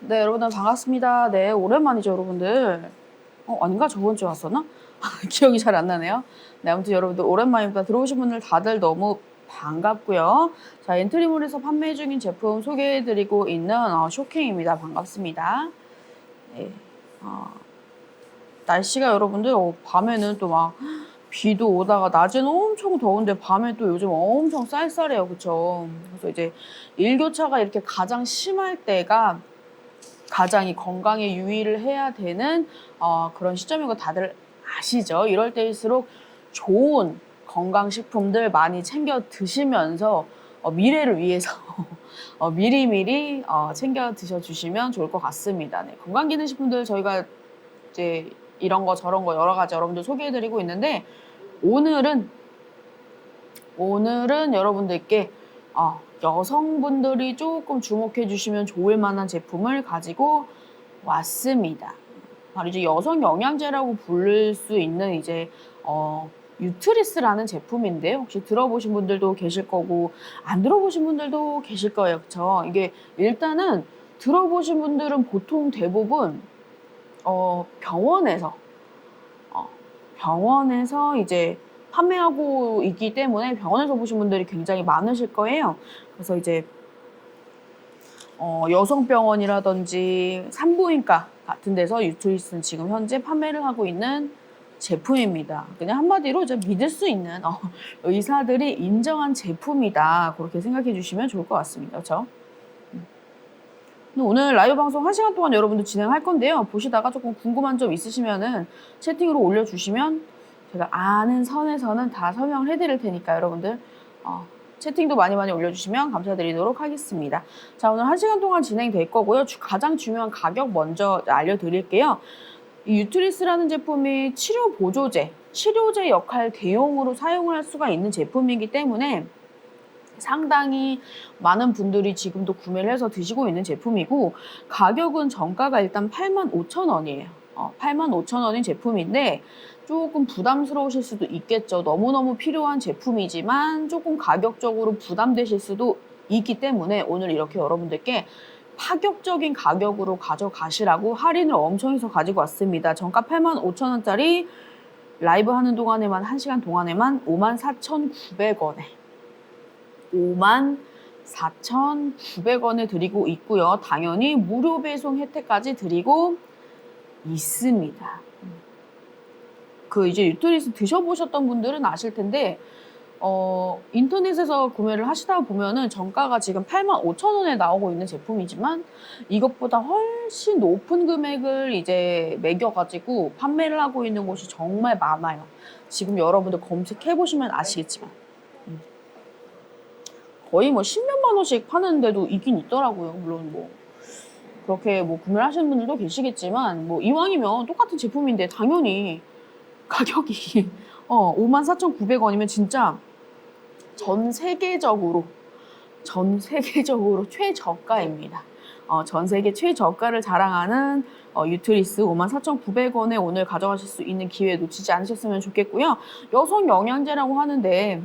네, 여러분들 반갑습니다. 네, 오랜만이죠, 여러분들. 아닌가? 저번 주에 왔었나? 기억이 잘 안 나네요. 네, 아무튼 여러분들 오랜만입니다. 들어오신 분들 다들 너무 반갑고요. 자, 엔트리몰에서 판매 중인 제품 소개해드리고 있는 쇼킹입니다. 반갑습니다. 네, 어, 날씨가 여러분들 밤에는 또 막 비도 오다가 낮에는 엄청 더운데 밤에 또 요즘 엄청 쌀쌀해요. 그쵸? 그래서 이제 일교차가 이렇게 가장 심할 때가 가장 이 건강에 유의를 해야 되는 그런 시점인 거 다들 아시죠? 이럴 때일수록 좋은 건강식품들 많이 챙겨 드시면서 미래를 위해서 미리미리 챙겨 드셔주시면 좋을 것 같습니다. 네, 건강기능식품들 저희가 이제 이런 거 저런 거 여러 가지 여러분들 소개해드리고 있는데 오늘은 여러분들께 여성분들이 조금 주목해 주시면 좋을 만한 제품을 가지고 왔습니다. 바로 이제 여성 영양제라고 부를 수 있는 이제 유트리스라는 제품인데요. 혹시 들어보신 분들도 계실 거고 안 들어보신 분들도 계실 거예요. 그쵸? 이게 일단은 들어보신 분들은 보통 대부분 병원에서 이제 판매하고 있기 때문에 병원에서 보신 분들이 굉장히 많으실 거예요. 그래서 이제 여성병원이라든지 산부인과 같은 데서 유트리스는 지금 현재 판매를 하고 있는 제품입니다. 그냥 한마디로 이제 믿을 수 있는 의사들이 인정한 제품이다. 그렇게 생각해 주시면 좋을 것 같습니다. 그렇죠? 오늘 라이브 방송 1시간 동안 여러분들 진행할 건데요. 보시다가 조금 궁금한 점 있으시면은 채팅으로 올려주시면 제가 아는 선에서는 다 설명을 해드릴 테니까 여러분들 채팅도 많이 올려주시면 감사드리도록 하겠습니다. 자, 오늘 1시간 동안 진행될 거고요. 가장 중요한 가격 먼저 알려드릴게요. 이 유트리스라는 제품이 치료 보조제, 치료제 역할 대용으로 사용을 할 수가 있는 제품이기 때문에 상당히 많은 분들이 지금도 구매를 해서 드시고 있는 제품이고 가격은 정가가 일단 85,000원이에요. 85,000원인 제품인데 조금 부담스러우실 수도 있겠죠. 너무너무 필요한 제품이지만 조금 가격적으로 부담되실 수도 있기 때문에 오늘 이렇게 여러분들께 파격적인 가격으로 가져가시라고 할인을 엄청 해서 가지고 왔습니다. 정가 85,000원짜리 라이브 하는 동안에만 1시간 동안에만 54,900원에 54,900원에 드리고 있고요. 당연히 무료 배송 혜택까지 드리고 있습니다. 이제 유트리스 드셔보셨던 분들은 아실 텐데 인터넷에서 구매를 하시다 보면은 정가가 지금 85,000원에 나오고 있는 제품이지만 이것보다 훨씬 높은 금액을 이제 매겨가지고 판매를 하고 있는 곳이 정말 많아요. 지금 여러분들 검색해보시면 아시겠지만 거의 뭐 10몇만 원씩 파는 데도 있긴 있더라고요. 물론 뭐 그렇게 뭐 구매를 하시는 분들도 계시겠지만 뭐 이왕이면 똑같은 제품인데 당연히 가격이 54,900원이면 진짜 전 세계적으로 최저가입니다. 전 세계 최저가를 자랑하는 유트리스 54,900원에 오늘 가져가실 수 있는 기회 놓치지 않으셨으면 좋겠고요. 여성 영양제라고 하는데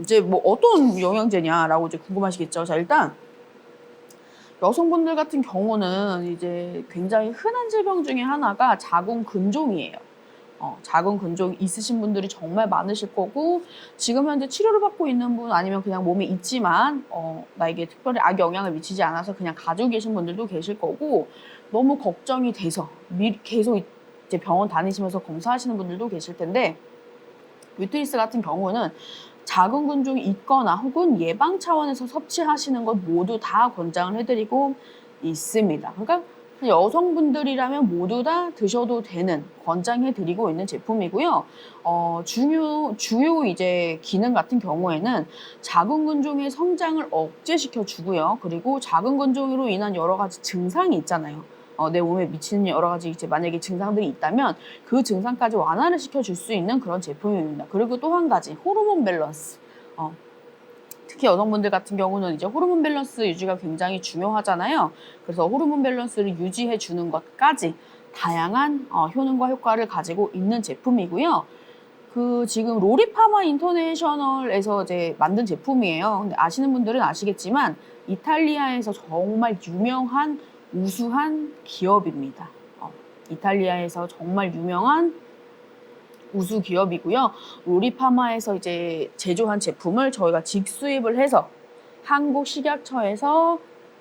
이제 뭐 어떤 영양제냐라고 이제 궁금하시겠죠. 자, 일단 여성분들 같은 경우는 이제 굉장히 흔한 질병 중에 하나가 자궁근종이에요. 자궁근종 있으신 분들이 정말 많으실 거고 지금 현재 치료를 받고 있는 분 아니면 그냥 몸에 있지만 나에게 특별히 악영향을 미치지 않아서 그냥 가지고 계신 분들도 계실 거고 너무 걱정이 돼서 계속 이제 병원 다니시면서 검사하시는 분들도 계실 텐데 유트리스 같은 경우는 자궁근종이 있거나 혹은 예방 차원에서 섭취하시는 것 모두 다 권장을 해드리고 있습니다. 그러니까 여성분들이라면 모두 다 드셔도 되는 권장해드리고 있는 제품이고요. 주요 이제 기능 같은 경우에는 자궁근종의 성장을 억제시켜 주고요. 그리고 자궁근종으로 인한 여러 가지 증상이 있잖아요. 내 몸에 미치는 여러 가지 이제 만약에 증상들이 있다면 그 증상까지 완화를 시켜줄 수 있는 그런 제품입니다. 그리고 또 한 가지 호르몬 밸런스. 특히 여성분들 같은 경우는 이제 호르몬 밸런스 유지가 굉장히 중요하잖아요. 그래서 호르몬 밸런스를 유지해 주는 것까지 다양한 효능과 효과를 가지고 있는 제품이고요. 지금 로리파마 인터내셔널에서 이제 만든 제품이에요. 근데 아시는 분들은 아시겠지만 이탈리아에서 정말 유명한 우수한 기업입니다. 이탈리아에서 정말 유명한 우수 기업이고요. 로리파마에서 이제 제조한 제품을 저희가 직수입을 해서 한국식약처에서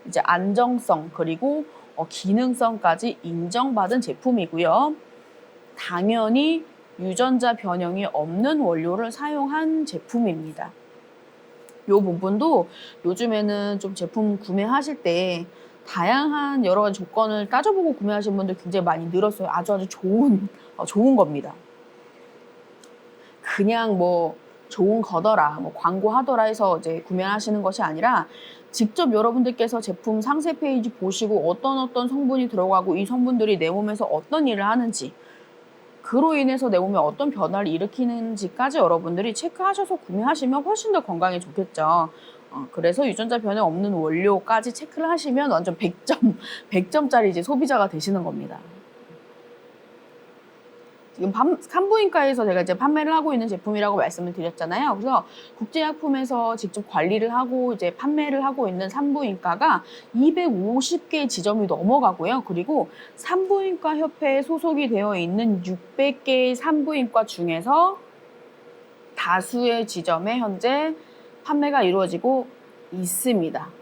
이제 안정성 그리고 기능성까지 인정받은 제품이고요. 당연히 유전자 변형이 없는 원료를 사용한 제품입니다. 이 부분도 요즘에는 좀 제품 구매하실 때 다양한 여러 가지 조건을 따져보고 구매하시는 분들 굉장히 많이 늘었어요. 아주 좋은 겁니다. 그냥 뭐 좋은 거더라, 뭐 광고하더라 해서 이제 구매하시는 것이 아니라 직접 여러분들께서 제품 상세 페이지 보시고 어떤 성분이 들어가고 이 성분들이 내 몸에서 어떤 일을 하는지 그로 인해서 내 몸에 어떤 변화를 일으키는지까지 여러분들이 체크하셔서 구매하시면 훨씬 더 건강에 좋겠죠. 그래서 유전자 변형 없는 원료까지 체크를 하시면 완전 100점짜리 이제 소비자가 되시는 겁니다. 지금 산부인과에서 제가 이제 판매를 하고 있는 제품이라고 말씀을 드렸잖아요. 그래서 국제약품에서 직접 관리를 하고 이제 판매를 하고 있는 산부인과가 250개의 지점이 넘어가고요. 그리고 산부인과 협회에 소속이 되어 있는 600개의 산부인과 중에서 다수의 지점에 현재 판매가 이루어지고 있습니다.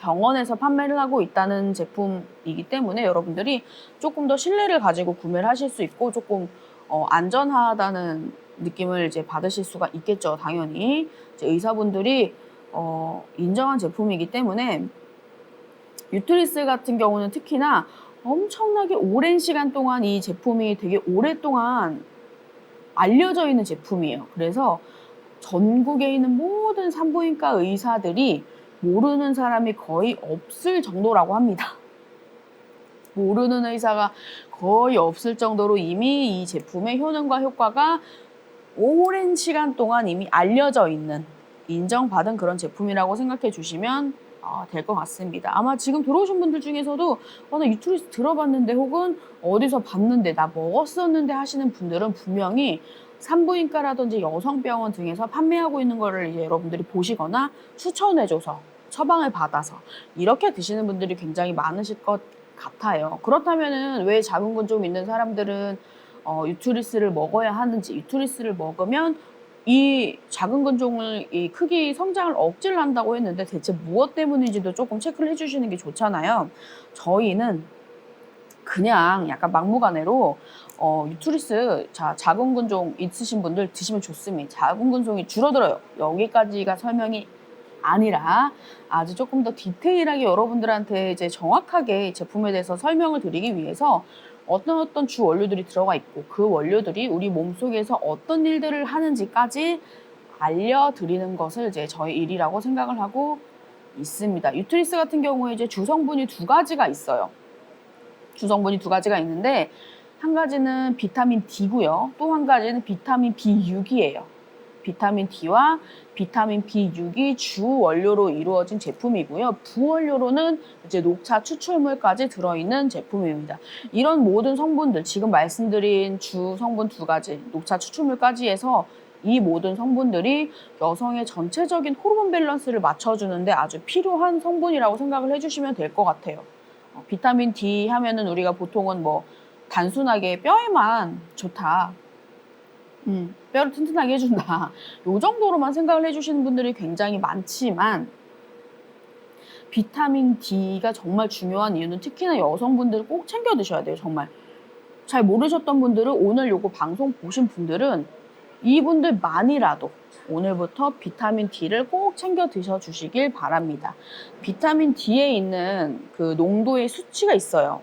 병원에서 판매를 하고 있다는 제품이기 때문에 여러분들이 조금 더 신뢰를 가지고 구매를 하실 수 있고 조금 안전하다는 느낌을 이제 받으실 수가 있겠죠. 당연히 이제 의사분들이 인정한 제품이기 때문에 유트리스 같은 경우는 특히나 엄청나게 오랜 시간 동안 이 제품이 되게 오랫동안 알려져 있는 제품이에요. 그래서 전국에 있는 모든 산부인과 의사들이 모르는 사람이 거의 없을 정도라고 합니다. 모르는 의사가 거의 없을 정도로 이미 이 제품의 효능과 효과가 오랜 시간 동안 이미 알려져 있는, 인정받은 그런 제품이라고 생각해 주시면 될 것 같습니다. 아마 지금 들어오신 분들 중에서도 나 유튜브에서 들어봤는데 혹은 어디서 봤는데 나 먹었었는데 하시는 분들은 분명히 산부인과라든지 여성병원 등에서 판매하고 있는 거를 이제 여러분들이 보시거나 추천해줘서 처방을 받아서 이렇게 드시는 분들이 굉장히 많으실 것 같아요. 그렇다면은 왜 자궁근 좀 있는 사람들은 유트리스를 먹어야 하는지, 유트리스를 먹으면 이 작은 근종을 이 크기 성장을 억제를 한다고 했는데 대체 무엇 때문인지도 조금 체크를 해주시는 게 좋잖아요. 저희는 그냥 약간 막무가내로 유트리스 작은 근종 있으신 분들 드시면 좋습니다. 작은 근종이 줄어들어요. 여기까지가 설명이 아니라 아주 조금 더 디테일하게 여러분들한테 이제 정확하게 제품에 대해서 설명을 드리기 위해서 어떤 주 원료들이 들어가 있고 그 원료들이 우리 몸속에서 어떤 일들을 하는지까지 알려드리는 것을 이제 저희 일이라고 생각을 하고 있습니다. 유트리스 같은 경우에 이제 주성분이 두 가지가 있어요. 주성분이 두 가지가 있는데 한 가지는 비타민 D고요. 또 한 가지는 비타민 B6이에요. 비타민 D와 비타민 B6이 주 원료로 이루어진 제품이고요. 부원료로는 이제 녹차 추출물까지 들어있는 제품입니다. 이런 모든 성분들, 지금 말씀드린 주 성분 두 가지, 녹차 추출물까지 해서 이 모든 성분들이 여성의 전체적인 호르몬 밸런스를 맞춰주는데 아주 필요한 성분이라고 생각을 해주시면 될 것 같아요. 비타민 D 하면은 우리가 보통은 뭐 단순하게 뼈에만 좋다. 뼈를 튼튼하게 해준다. 이 정도로만 생각을 해주시는 분들이 굉장히 많지만 비타민 D가 정말 중요한 이유는 특히나 여성분들 꼭 챙겨 드셔야 돼요. 정말. 잘 모르셨던 분들은 오늘 요거 방송 보신 분들은 이분들만이라도 오늘부터 비타민 D를 꼭 챙겨 드셔주시길 바랍니다. 비타민 D에 있는 그 농도의 수치가 있어요.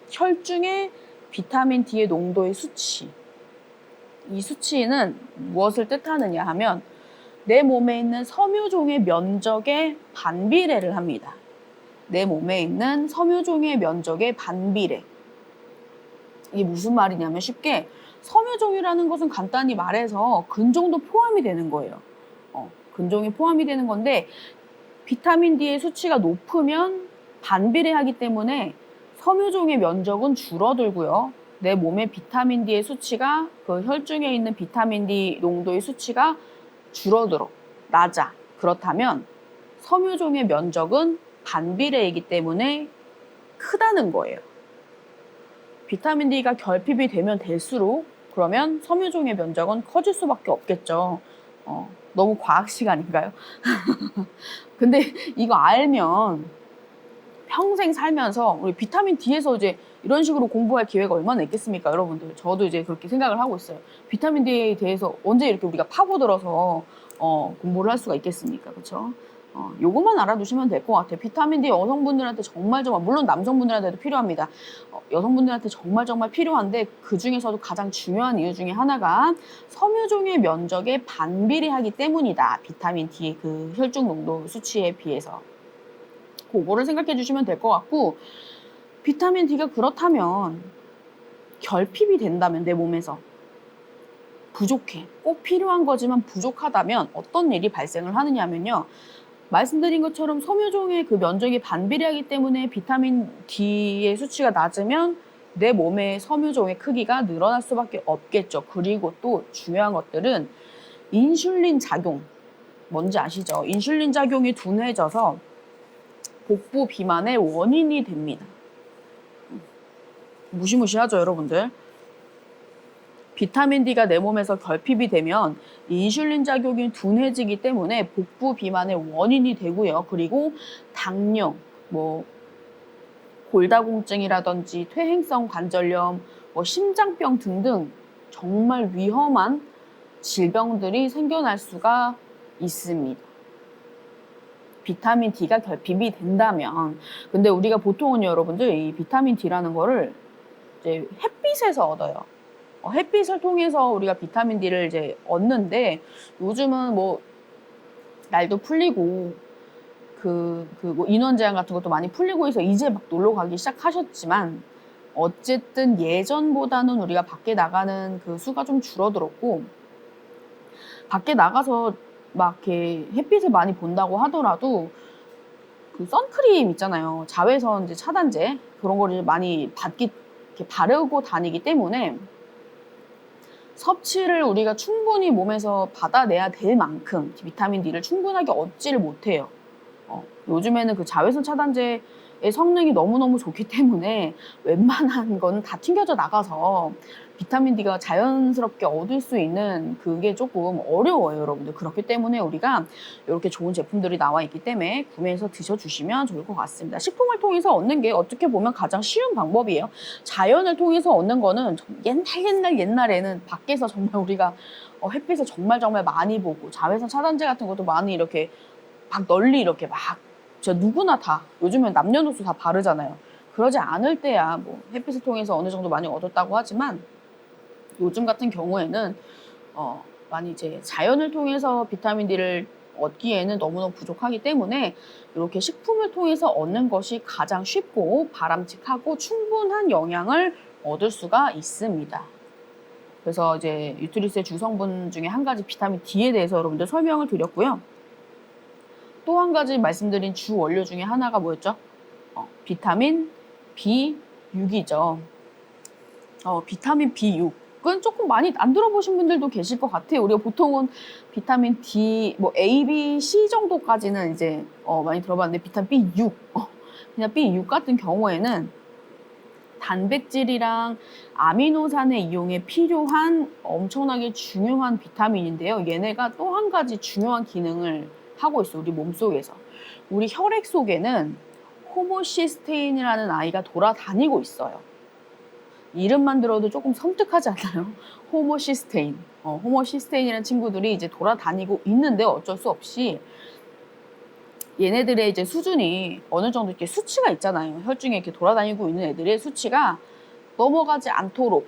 혈중에 비타민 D의 농도의 수치. 이 수치는 무엇을 뜻하느냐 하면 내 몸에 있는 섬유종의 면적의 반비례를 합니다. 내 몸에 있는 섬유종의 면적의 반비례. 이게 무슨 말이냐면 쉽게 섬유종이라는 것은 간단히 말해서 근종도 포함이 되는 거예요. 근종이 포함이 되는 건데 비타민 D의 수치가 높으면 반비례하기 때문에 섬유종의 면적은 줄어들고요. 내 몸의 비타민 D의 수치가 그 혈중에 있는 비타민 D 농도의 수치가 줄어들어 낮아. 그렇다면 섬유종의 면적은 반비례이기 때문에 크다는 거예요. 비타민 D가 결핍이 되면 될수록 그러면 섬유종의 면적은 커질 수밖에 없겠죠. 너무 과학 시간인가요? 근데 이거 알면 평생 살면서 우리 비타민 D에서 이제 이런 식으로 공부할 기회가 얼마나 있겠습니까, 여러분들? 저도 이제 그렇게 생각을 하고 있어요. 비타민 D에 대해서 언제 이렇게 우리가 파고들어서 공부를 할 수가 있겠습니까, 그렇죠? 요것만 알아두시면 될 것 같아요. 비타민 D 여성분들한테 정말 물론 남성분들한테도 필요합니다. 여성분들한테 정말 필요한데 그 중에서도 가장 중요한 이유 중에 하나가 섬유종의 면적에 반비례하기 때문이다. 비타민 D의 그 혈중 농도 수치에 비해서. 그거를 생각해 주시면 될 것 같고, 비타민 D가 그렇다면 결핍이 된다면 내 몸에서 부족해. 꼭 필요한 거지만 부족하다면 어떤 일이 발생을 하느냐면요. 말씀드린 것처럼 섬유종의 그 면적이 반비례하기 때문에 비타민 D의 수치가 낮으면 내 몸의 섬유종의 크기가 늘어날 수밖에 없겠죠. 그리고 또 중요한 것들은 인슐린 작용. 뭔지 아시죠? 인슐린 작용이 둔해져서 복부 비만의 원인이 됩니다. 무시무시하죠, 여러분들? 비타민 D가 내 몸에서 결핍이 되면 인슐린 작용이 둔해지기 때문에 복부 비만의 원인이 되고요. 그리고 당뇨, 골다공증이라든지 퇴행성 관절염, 심장병 등등 정말 위험한 질병들이 생겨날 수가 있습니다. 비타민 D가 결핍이 된다면. 근데 우리가 보통은 여러분들 이 비타민 D라는 거를 이제 햇빛에서 얻어요. 햇빛을 통해서 우리가 비타민 D를 이제 얻는데 요즘은 날도 풀리고 인원 제한 같은 것도 많이 풀리고 해서 이제 막 놀러 가기 시작하셨지만 어쨌든 예전보다는 우리가 밖에 나가는 그 수가 좀 줄어들었고 밖에 나가서 막 이렇게 햇빛을 많이 본다고 하더라도 그 선크림 있잖아요. 자외선 이제 차단제 그런 거를 많이 이렇게 바르고 다니기 때문에 섭취를 우리가 충분히 몸에서 받아내야 될 만큼 비타민 D를 충분하게 얻지를 못해요. 요즘에는 그 자외선 차단제의 성능이 너무너무 좋기 때문에 웬만한 거는 다 튕겨져 나가서 비타민 D가 자연스럽게 얻을 수 있는 그게 조금 어려워요, 여러분들. 그렇기 때문에 우리가 이렇게 좋은 제품들이 나와 있기 때문에 구매해서 드셔주시면 좋을 것 같습니다. 식품을 통해서 얻는 게 어떻게 보면 가장 쉬운 방법이에요. 자연을 통해서 얻는 거는 옛날에는 밖에서 정말 우리가 햇빛을 정말 많이 보고 자외선 차단제 같은 것도 많이 이렇게 막 널리 이렇게 진짜 누구나 다 요즘엔 남녀노소 다 바르잖아요. 그러지 않을 때야 햇빛을 통해서 어느 정도 많이 얻었다고 하지만 요즘 같은 경우에는 많이 이제 자연을 통해서 비타민 D를 얻기에는 너무너무 부족하기 때문에 이렇게 식품을 통해서 얻는 것이 가장 쉽고 바람직하고 충분한 영양을 얻을 수가 있습니다. 그래서 이제 유트리스의 주성분 중에 한 가지 비타민 D에 대해서 여러분들 설명을 드렸고요. 또 한 가지 말씀드린 주 원료 중에 하나가 뭐였죠? 비타민 B6이죠. 비타민 B6은 조금 많이 안 들어보신 분들도 계실 것 같아요. 우리가 보통은 비타민 D, A, B, C 정도까지는 이제 많이 들어봤는데 비타민 B6, 그냥 B6 같은 경우에는 단백질이랑 아미노산의 이용에 필요한 엄청나게 중요한 비타민인데요. 얘네가 또 한 가지 중요한 기능을 하고 있어요. 우리 몸속에서. 우리 혈액 속에는 호모시스테인이라는 아이가 돌아다니고 있어요. 이름만 들어도 조금 섬뜩하지 않나요? 호모시스테인. 호모시스테인이라는 친구들이 이제 돌아다니고 있는데 어쩔 수 없이 얘네들의 이제 수준이 어느 정도 이렇게 수치가 있잖아요. 혈중에 이렇게 돌아다니고 있는 애들의 수치가 넘어가지 않도록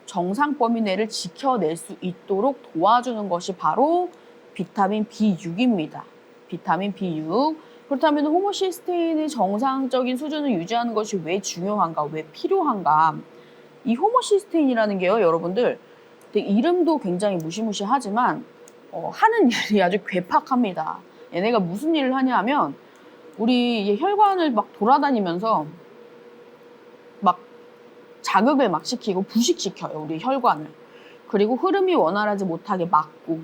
정상 범위 내를 지켜낼 수 있도록 도와주는 것이 바로 비타민 B6입니다. 비타민 B6. 그렇다면 호모시스테인의 정상적인 수준을 유지하는 것이 왜 중요한가, 왜 필요한가? 이 호모시스테인이라는 게요, 여러분들 이름도 굉장히 무시무시하지만 하는 일이 아주 괴팍합니다. 얘네가 무슨 일을 하냐 하면 우리 혈관을 막 돌아다니면서 막 자극을 막 시키고 부식시켜요, 우리 혈관을. 그리고 흐름이 원활하지 못하게 막고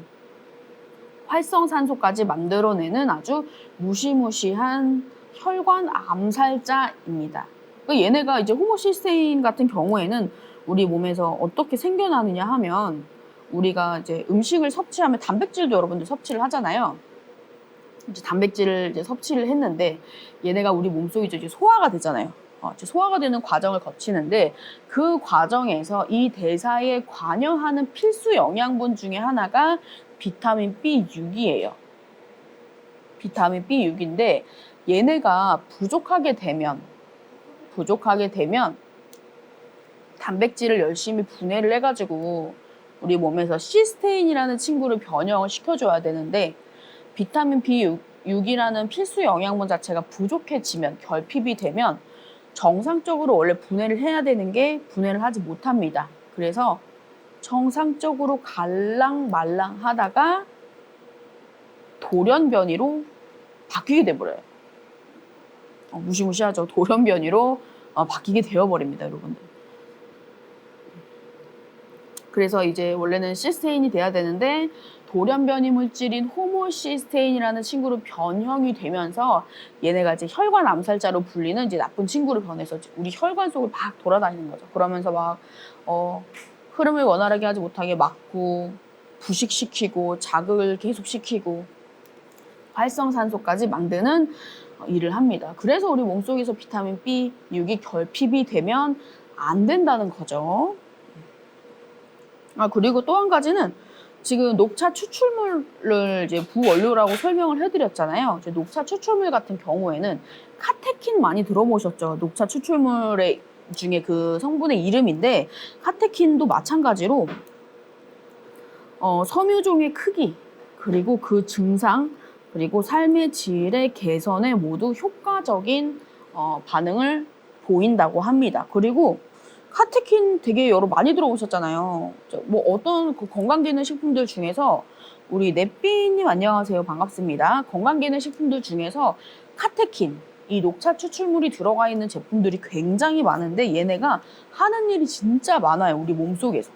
활성산소까지 만들어내는 아주 무시무시한 혈관 암살자입니다. 얘네가 이제 호모시스테인 같은 경우에는 우리 몸에서 어떻게 생겨나느냐 하면 우리가 이제 음식을 섭취하면 단백질도 여러분들 섭취를 하잖아요. 이제 단백질을 이제 섭취를 했는데 얘네가 우리 몸속에 이제 소화가 되잖아요. 이제 소화가 되는 과정을 거치는데 그 과정에서 이 대사에 관여하는 필수 영양분 중에 하나가 비타민 B6이에요. 비타민 B6인데 얘네가 부족하게 되면 단백질을 열심히 분해를 해가지고 우리 몸에서 시스테인이라는 친구를 변형을 시켜줘야 되는데 비타민 B6이라는 필수 영양분 자체가 부족해지면 결핍이 되면 정상적으로 원래 분해를 해야 되는 게 분해를 하지 못합니다. 그래서 정상적으로 갈랑말랑 하다가 돌연변이로 바뀌게 돼버려요. 무시무시하죠. 돌연변이로 바뀌게 되어버립니다, 여러분들. 그래서 이제 원래는 시스테인이 돼야 되는데 돌연변이 물질인 호모시스테인이라는 친구로 변형이 되면서 얘네가 이제 혈관 암살자로 불리는 이제 나쁜 친구를 변해서 우리 혈관 속을 막 돌아다니는 거죠. 그러면서 막 흐름을 원활하게 하지 못하게 막고 부식시키고 자극을 계속시키고 활성산소까지 만드는 일을 합니다. 그래서 우리 몸속에서 비타민 B6이 결핍이 되면 안 된다는 거죠. 그리고 또 한 가지는 지금 녹차 추출물을 이제 부원료라고 설명을 해드렸잖아요. 이제 녹차 추출물 같은 경우에는 카테킨 많이 들어보셨죠? 녹차 추출물의 중에 그 성분의 이름인데 카테킨도 마찬가지로 섬유종의 크기 그리고 그 증상 그리고 삶의 질의 개선에 모두 효과적인 반응을 보인다고 합니다. 그리고 카테킨 되게 많이 들어보셨잖아요. 뭐 어떤 그 건강기능식품들 중에서 우리 넷비님 안녕하세요. 반갑습니다. 건강기능식품들 중에서 카테킨, 이 녹차 추출물이 들어가 있는 제품들이 굉장히 많은데 얘네가 하는 일이 진짜 많아요. 우리 몸속에서.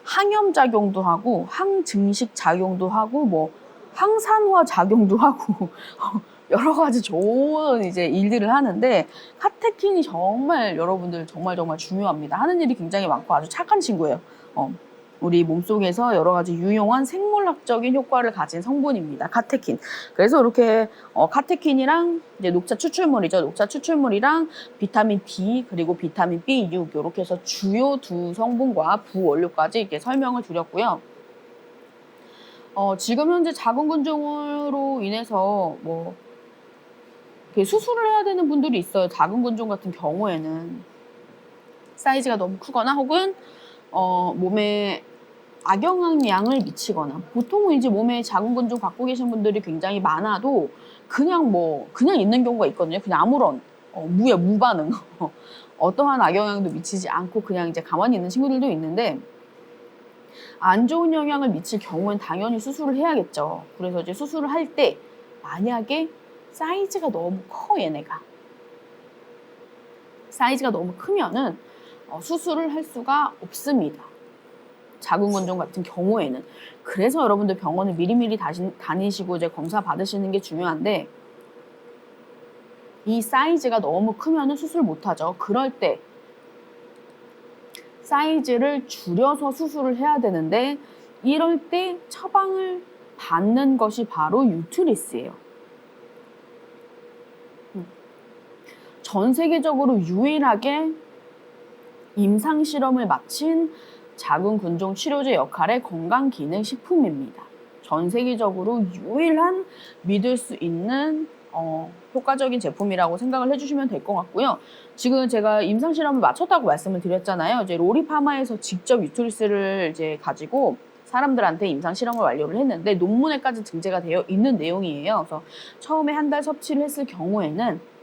항염작용도 하고 항증식 작용도 하고 뭐 항산화 작용도 하고 여러 가지 좋은 이제 일들을 하는데 카테킨이 정말 여러분들 정말 중요합니다. 하는 일이 굉장히 많고 아주 착한 친구예요. 우리 몸속에서 여러 가지 유용한 생물학적인 효과를 가진 성분입니다. 카테킨. 그래서 이렇게 카테킨이랑 이제 녹차 추출물이죠. 녹차 추출물이랑 비타민 D 그리고 비타민 B6 이렇게 해서 주요 두 성분과 부원료까지 이렇게 설명을 드렸고요. 지금 현재 자궁근종으로 인해서 뭐 수술을 해야 되는 분들이 있어요. 자궁근종 같은 경우에는 사이즈가 너무 크거나 혹은 몸에 악영향을 미치거나 보통은 이제 몸에 자궁근종 갖고 계신 분들이 굉장히 많아도 그냥 있는 경우가 있거든요. 그냥 아무런 무반응 어떠한 악영향도 미치지 않고 그냥 이제 가만히 있는 친구들도 있는데 안 좋은 영향을 미칠 경우엔 당연히 수술을 해야겠죠. 그래서 이제 수술을 할 때 만약에 사이즈가 너무 커 얘네가 사이즈가 너무 크면은 수술을 할 수가 없습니다. 자궁근종 같은 경우에는. 그래서 여러분들 병원을 미리미리 다니시고 이제 검사 받으시는 게 중요한데 이 사이즈가 너무 크면은 수술 못하죠. 그럴 때 사이즈를 줄여서 수술을 해야 되는데 이럴 때 처방을 받는 것이 바로 유트리스예요. 전 세계적으로 유일하게 임상 실험을 마친 자궁근종 치료제 역할의 건강기능식품입니다. 전 세계적으로 유일한 믿을 수 있는 효과적인 제품이라고 생각을 해주시면 될 것 같고요. 지금 제가 임상 실험을 마쳤다고 말씀을 드렸잖아요. 이제 로리파마에서 직접 유트리스를 이제 가지고 사람들한테 임상 실험을 완료를 했는데 논문에까지 등재가 되어 있는 내용이에요. 그래서 처음에 한 달 섭취를 했을 경우에는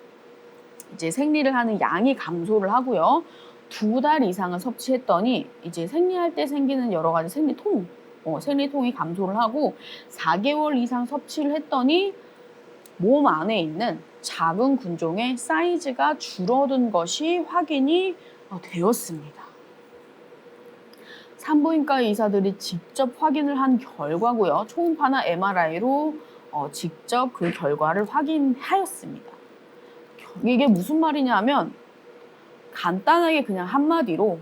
이제 생리를 하는 양이 감소를 하고요. 2달 이상을 섭취했더니 이제 생리할 때 생기는 여러 가지 생리통이 감소를 하고 4개월 이상 섭취를 했더니 몸 안에 있는 자궁근종의 사이즈가 줄어든 것이 확인이 되었습니다. 산부인과 의사들이 직접 확인을 한 결과고요. 초음파나 MRI로 직접 그 결과를 확인하였습니다. 이게 무슨 말이냐면 간단하게 그냥 한마디로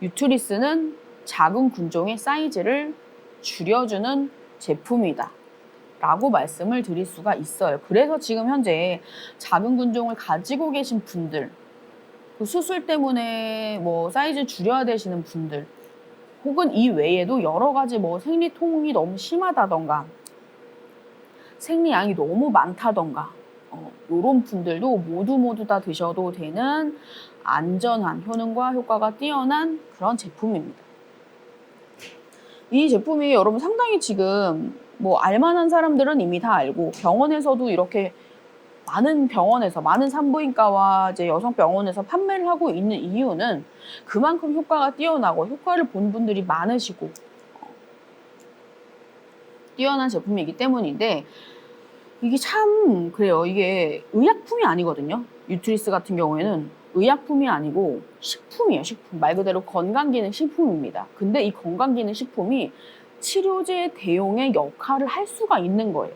유트리스는 작은 군종의 사이즈를 줄여주는 제품이다 라고 말씀을 드릴 수가 있어요. 그래서 지금 현재 작은 군종을 가지고 계신 분들, 그 수술 때문에 뭐 사이즈 줄여야 되시는 분들, 혹은 이 외에도 여러 가지 뭐 생리통이 너무 심하다던가 생리양이 너무 많다던가 이런 분들도 모두 다 드셔도 되는 안전한 효능과 효과가 뛰어난 그런 제품입니다. 이 제품이 여러분 상당히 지금 뭐 알만한 사람들은 이미 다 알고 병원에서도 이렇게 많은 병원에서 많은 산부인과와 이제 여성병원에서 판매를 하고 있는 이유는 그만큼 효과가 뛰어나고 효과를 본 분들이 많으시고 뛰어난 제품이기 때문인데 이게 참 그래요. 이게 의약품이 아니거든요. 유트리스 같은 경우에는 의약품이 아니고 식품이에요. 식품. 말 그대로 건강기능식품입니다. 근데 이 건강기능식품이 치료제 대용의 역할을 할 수가 있는 거예요.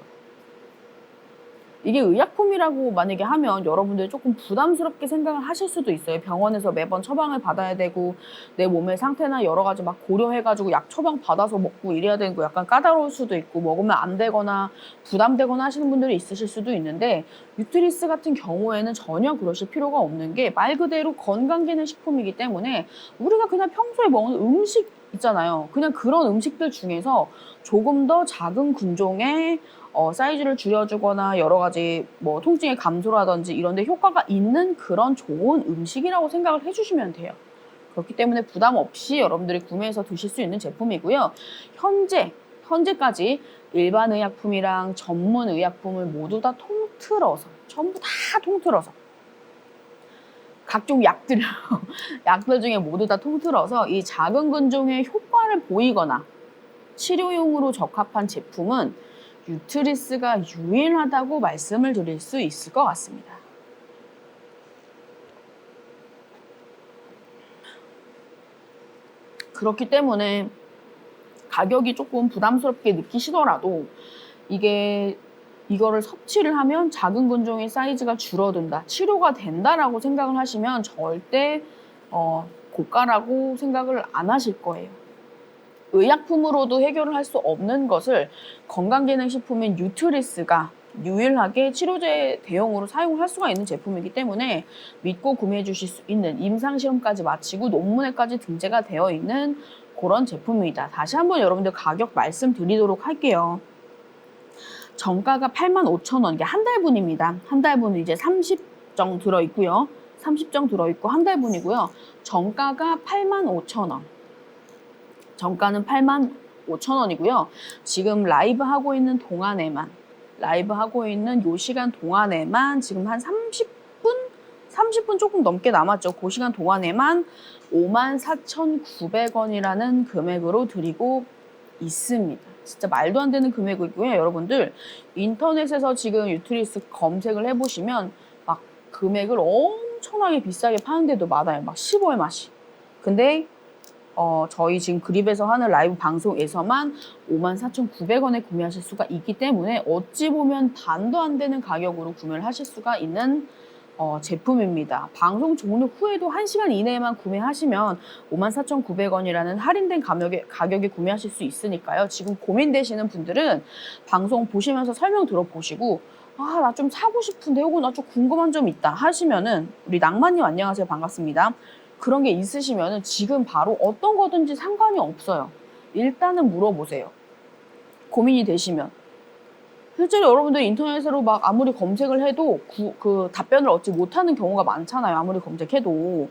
이게 의약품이라고 만약에 하면 여러분들이 조금 부담스럽게 생각을 하실 수도 있어요. 병원에서 매번 처방을 받아야 되고 내 몸의 상태나 여러 가지 막 고려해가지고 약 처방 받아서 먹고 이래야 되는 거 약간 까다로울 수도 있고 먹으면 안 되거나 부담되거나 하시는 분들이 있으실 수도 있는데 유트리스 같은 경우에는 전혀 그러실 필요가 없는 게 말 그대로 건강기능식품이기 때문에 우리가 그냥 평소에 먹는 음식 있잖아요. 그냥 그런 음식들 중에서 조금 더 작은 군종의 사이즈를 줄여주거나 여러 가지 뭐 통증의 감소라든지 이런 데 효과가 있는 그런 좋은 음식이라고 생각을 해주시면 돼요. 그렇기 때문에 부담 없이 여러분들이 구매해서 드실 수 있는 제품이고요. 현재까지 일반 의약품이랑 전문 의약품을 모두 다 통틀어서 전부 다 통틀어서 각종 약들 중에 모두 다 통틀어서 이 작은 근종의 효과를 보이거나 치료용으로 적합한 제품은 유트리스가 유일하다고 말씀을 드릴 수 있을 것 같습니다. 그렇기 때문에 가격이 조금 부담스럽게 느끼시더라도 이거를 섭취를 하면 작은 근종의 사이즈가 줄어든다, 치료가 된다라고 생각을 하시면 절대 고가라고 생각을 안 하실 거예요. 의약품으로도 해결을 할 수 없는 것을 건강기능식품인 유트리스가 유일하게 치료제 대용으로 사용할 수가 있는 제품이기 때문에 믿고 구매해 주실 수 있는 임상시험까지 마치고 논문에까지 등재가 되어 있는 그런 제품입니다. 다시 한번 여러분들 가격 말씀드리도록 할게요. 정가가 85,000원, 이게 한 달분입니다. 한 달분은 이제 30정 들어있고요. 30정 들어있고 한 달분이고요. 정가가 85,000원. 정가는 85,000원이고요. 지금 라이브 하고 있는 요 시간 동안에만 지금 한 30분 조금 넘게 남았죠. 그 시간 동안에만 54,900원이라는 금액으로 드리고 있습니다. 진짜 말도 안 되는 금액이고요. 여러분들 인터넷에서 지금 유트리스 검색을 해보시면 막 금액을 엄청나게 비싸게 파는 데도 많아요. 막 15회 맛이. 근데 저희 지금 그립에서 하는 라이브 방송에서만 54,900원에 구매하실 수가 있기 때문에 어찌 보면 반도 안 되는 가격으로 구매를 하실 수가 있는 제품입니다. 방송 종료 후에도 1시간 이내에만 구매하시면 54,900원이라는 할인된 가격에 구매하실 수 있으니까요. 지금 고민되시는 분들은 방송 보시면서 설명 들어보시고 나 좀 사고 싶은데 혹은 나 좀 궁금한 점 있다 하시면은 우리 낭만님 안녕하세요. 반갑습니다. 그런 게 있으시면은 지금 바로 어떤 거든지 상관이 없어요. 일단은 물어보세요. 고민이 되시면. 실제로 여러분들 인터넷으로 막 아무리 검색을 해도 그 답변을 얻지 못하는 경우가 많잖아요. 아무리 검색해도.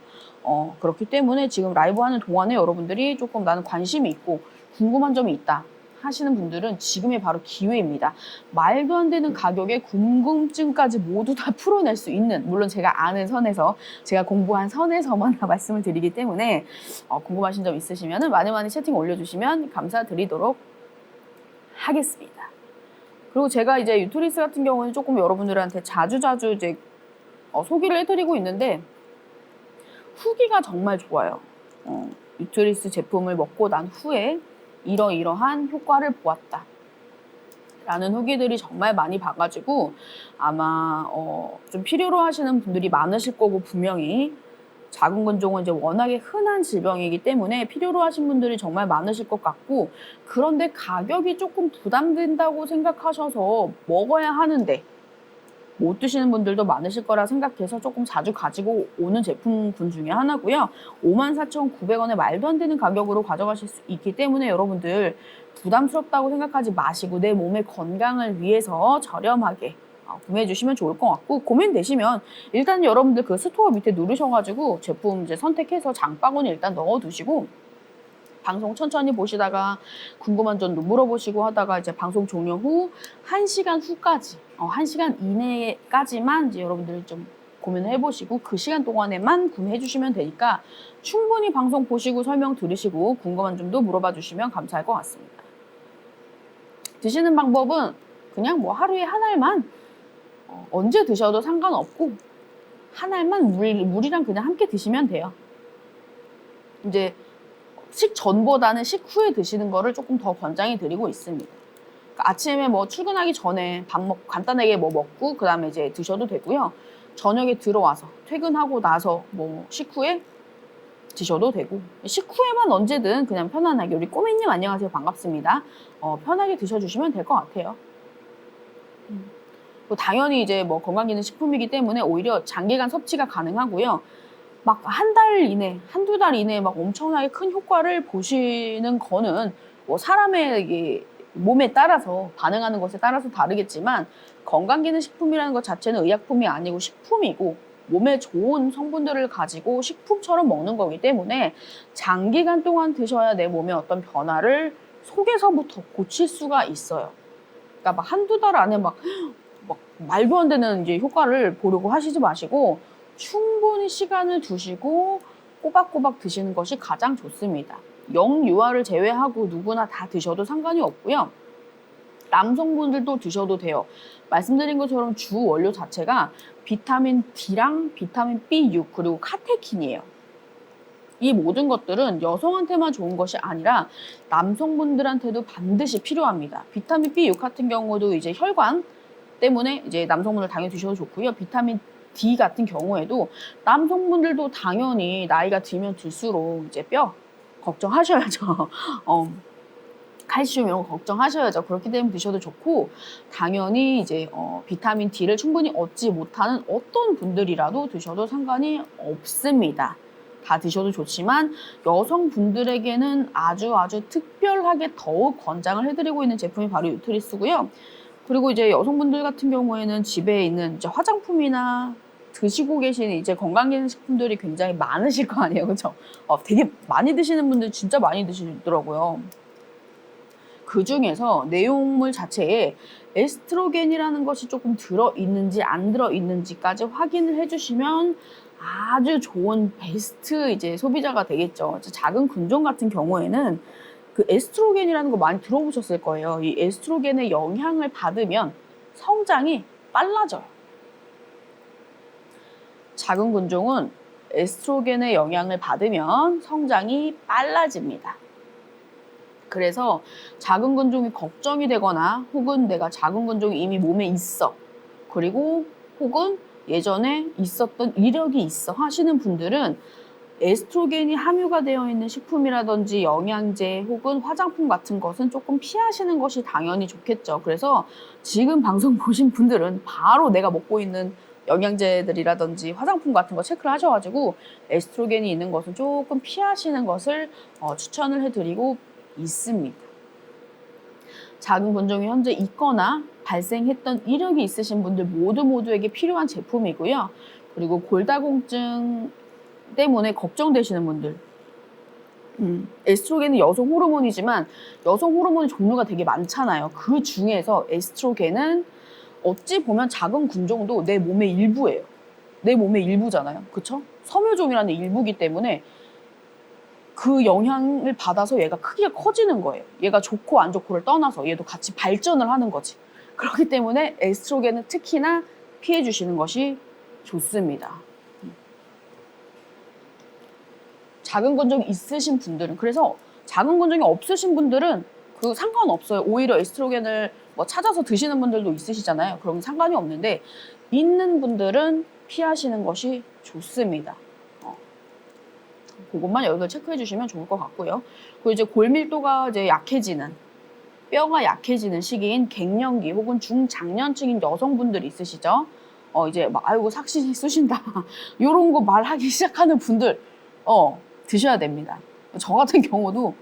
그렇기 때문에 지금 라이브 하는 동안에 여러분들이 조금 나는 관심이 있고 궁금한 점이 있다 하시는 분들은 지금이 바로 기회입니다. 말도 안 되는 가격에 궁금증까지 모두 다 풀어낼 수 있는, 물론 제가 아는 선에서, 제가 공부한 선에서만 말씀을 드리기 때문에 궁금하신 점 있으시면 많이 채팅 올려주시면 감사드리도록 하겠습니다. 그리고 제가 이제 유트리스 같은 경우는 조금 여러분들한테 자주 이제 소개를 해드리고 있는데 후기가 정말 좋아요. 유트리스 제품을 먹고 난 후에 이러이러한 효과를 보았다 라는 후기들이 정말 많이 봐가지고 아마 좀 필요로 하시는 분들이 많으실 거고, 분명히 자궁근종은 이제 워낙에 흔한 질병이기 때문에 필요로 하신 분들이 정말 많으실 것 같고, 그런데 가격이 조금 부담된다고 생각하셔서 먹어야 하는데 못 드시는 분들도 많으실 거라 생각해서 조금 자주 가지고 오는 제품군 중에 하나고요. 54,900원에 말도 안 되는 가격으로 가져가실 수 있기 때문에 여러분들 부담스럽다고 생각하지 마시고 내 몸의 건강을 위해서 저렴하게 구매해 주시면 좋을 것 같고, 고민되시면 일단 여러분들 그 스토어 밑에 누르셔가지고 제품 이제 선택해서 장바구니 일단 넣어 두시고, 방송 천천히 보시다가 궁금한 점도 물어보시고 하다가 이제 방송 종료 후 1시간 후까지 1시간 이내까지만 이제 여러분들이 좀 고민을 해보시고 그 시간 동안에만 구매해 주시면 되니까 충분히 방송 보시고 설명 들으시고 궁금한 점도 물어봐 주시면 감사할 것 같습니다. 드시는 방법은 그냥 뭐 하루에 한 알만 언제 드셔도 상관없고 한 알만 물이랑 그냥 함께 드시면 돼요. 이제 식전보다는 식후에 드시는 거를 조금 더 권장해 드리고 있습니다. 그러니까 아침에 뭐 출근하기 전에 간단하게 뭐 먹고 그 다음에 이제 드셔도 되고요. 저녁에 들어와서 퇴근하고 나서 뭐 식후에 드셔도 되고, 식후에만 언제든 그냥 편안하게, 우리 꼬미님 안녕하세요, 반갑습니다. 편하게 드셔주시면 될 것 같아요. 당연히 이제 뭐 건강기능식품이기 때문에 오히려 장기간 섭취가 가능하고요. 막 한 달 이내, 한두 달 이내에 막 엄청나게 큰 효과를 보시는 거는 뭐 사람의 이게 몸에 따라서 반응하는 것에 따라서 다르겠지만, 건강기능식품이라는 것 자체는 의약품이 아니고 식품이고 몸에 좋은 성분들을 가지고 식품처럼 먹는 거기 때문에 장기간 동안 드셔야 내 몸에 어떤 변화를 속에서부터 고칠 수가 있어요. 그러니까 막 한두 달 안에 막 말도 안 되는 이제 효과를 보려고 하시지 마시고 충분히 시간을 두시고 꼬박꼬박 드시는 것이 가장 좋습니다. 영유아를 제외하고 누구나 다 드셔도 상관이 없고요. 남성분들도 드셔도 돼요. 말씀드린 것처럼 주 원료 자체가 비타민 D랑 비타민 B6 그리고 카테킨이에요. 이 모든 것들은 여성한테만 좋은 것이 아니라 남성분들한테도 반드시 필요합니다. 비타민 B6 같은 경우도 이제 혈관 때문에 이제 남성분들 당연히 드셔도 좋고요. 비타민 D 같은 경우에도 남성분들도 당연히 나이가 들면 들수록 이제 뼈 걱정하셔야죠. 칼슘 이런 거 걱정하셔야죠. 그렇기 때문에 드셔도 좋고, 당연히 이제 비타민 D를 충분히 얻지 못하는 어떤 분들이라도 드셔도 상관이 없습니다. 다 드셔도 좋지만 여성분들에게는 아주 특별하게 더욱 권장을 해드리고 있는 제품이 바로 유트리스고요. 그리고 이제 여성분들 같은 경우에는 집에 있는 이제 화장품이나 드시고 계시는 이제 건강기능식품들이 굉장히 많으실 거 아니에요, 그렇죠? 되게 많이 드시는 분들 진짜 많이 드시더라고요. 그 중에서 내용물 자체에 에스트로겐이라는 것이 조금 들어있는지 안 들어있는지까지 확인을 해주시면 아주 좋은 베스트 이제 소비자가 되겠죠. 작은 근종 같은 경우에는 그 에스트로겐이라는 거 많이 들어보셨을 거예요. 이 에스트로겐의 영향을 받으면 성장이 빨라져요. 작은 근종은 에스트로겐의 영향을 받으면 성장이 빨라집니다. 그래서 작은 근종이 걱정이 되거나 혹은 내가 작은 근종이 이미 몸에 있어, 그리고 혹은 예전에 있었던 이력이 있어 하시는 분들은 에스트로겐이 함유가 되어 있는 식품이라든지 영양제 혹은 화장품 같은 것은 조금 피하시는 것이 당연히 좋겠죠. 그래서 지금 방송 보신 분들은 바로 내가 먹고 있는 영양제들이라든지 화장품 같은 거 체크를 하셔가지고 에스트로겐이 있는 것은 조금 피하시는 것을 추천을 해드리고 있습니다. 작은 근종이 현재 있거나 발생했던 이력이 있으신 분들 모두에게 필요한 제품이고요. 그리고 골다공증 때문에 걱정되시는 분들, 에스트로겐은 여성 호르몬이지만 여성 호르몬의 종류가 되게 많잖아요. 그 중에서 에스트로겐은 어찌 보면 작은 근종도 내 몸의 일부예요. 내 몸의 일부잖아요. 그쵸? 섬유종이라는 일부기 때문에 그 영향을 받아서 얘가 크기가 커지는 거예요. 얘가 좋고 안 좋고를 떠나서 얘도 같이 발전을 하는 거지. 그렇기 때문에 에스트로겐은 특히나 피해 주시는 것이 좋습니다. 작은 건종이 있으신 분들은, 그래서 작은 건종이 없으신 분들은 그 상관없어요. 오히려 에스트로겐을 뭐 찾아서 드시는 분들도 있으시잖아요. 그럼 상관이 없는데 있는 분들은 피하시는 것이 좋습니다. 그것만 여러분들 체크해 주시면 좋을 것 같고요. 그리고 이제 골밀도가 이제 약해지는, 뼈가 약해지는 시기인 갱년기 혹은 중장년층인 여성분들이 있으시죠. 이제 막 아이고 삭신이 쑤신다 이런 거 말하기 시작하는 분들 드셔야 됩니다. 저 같은 경우도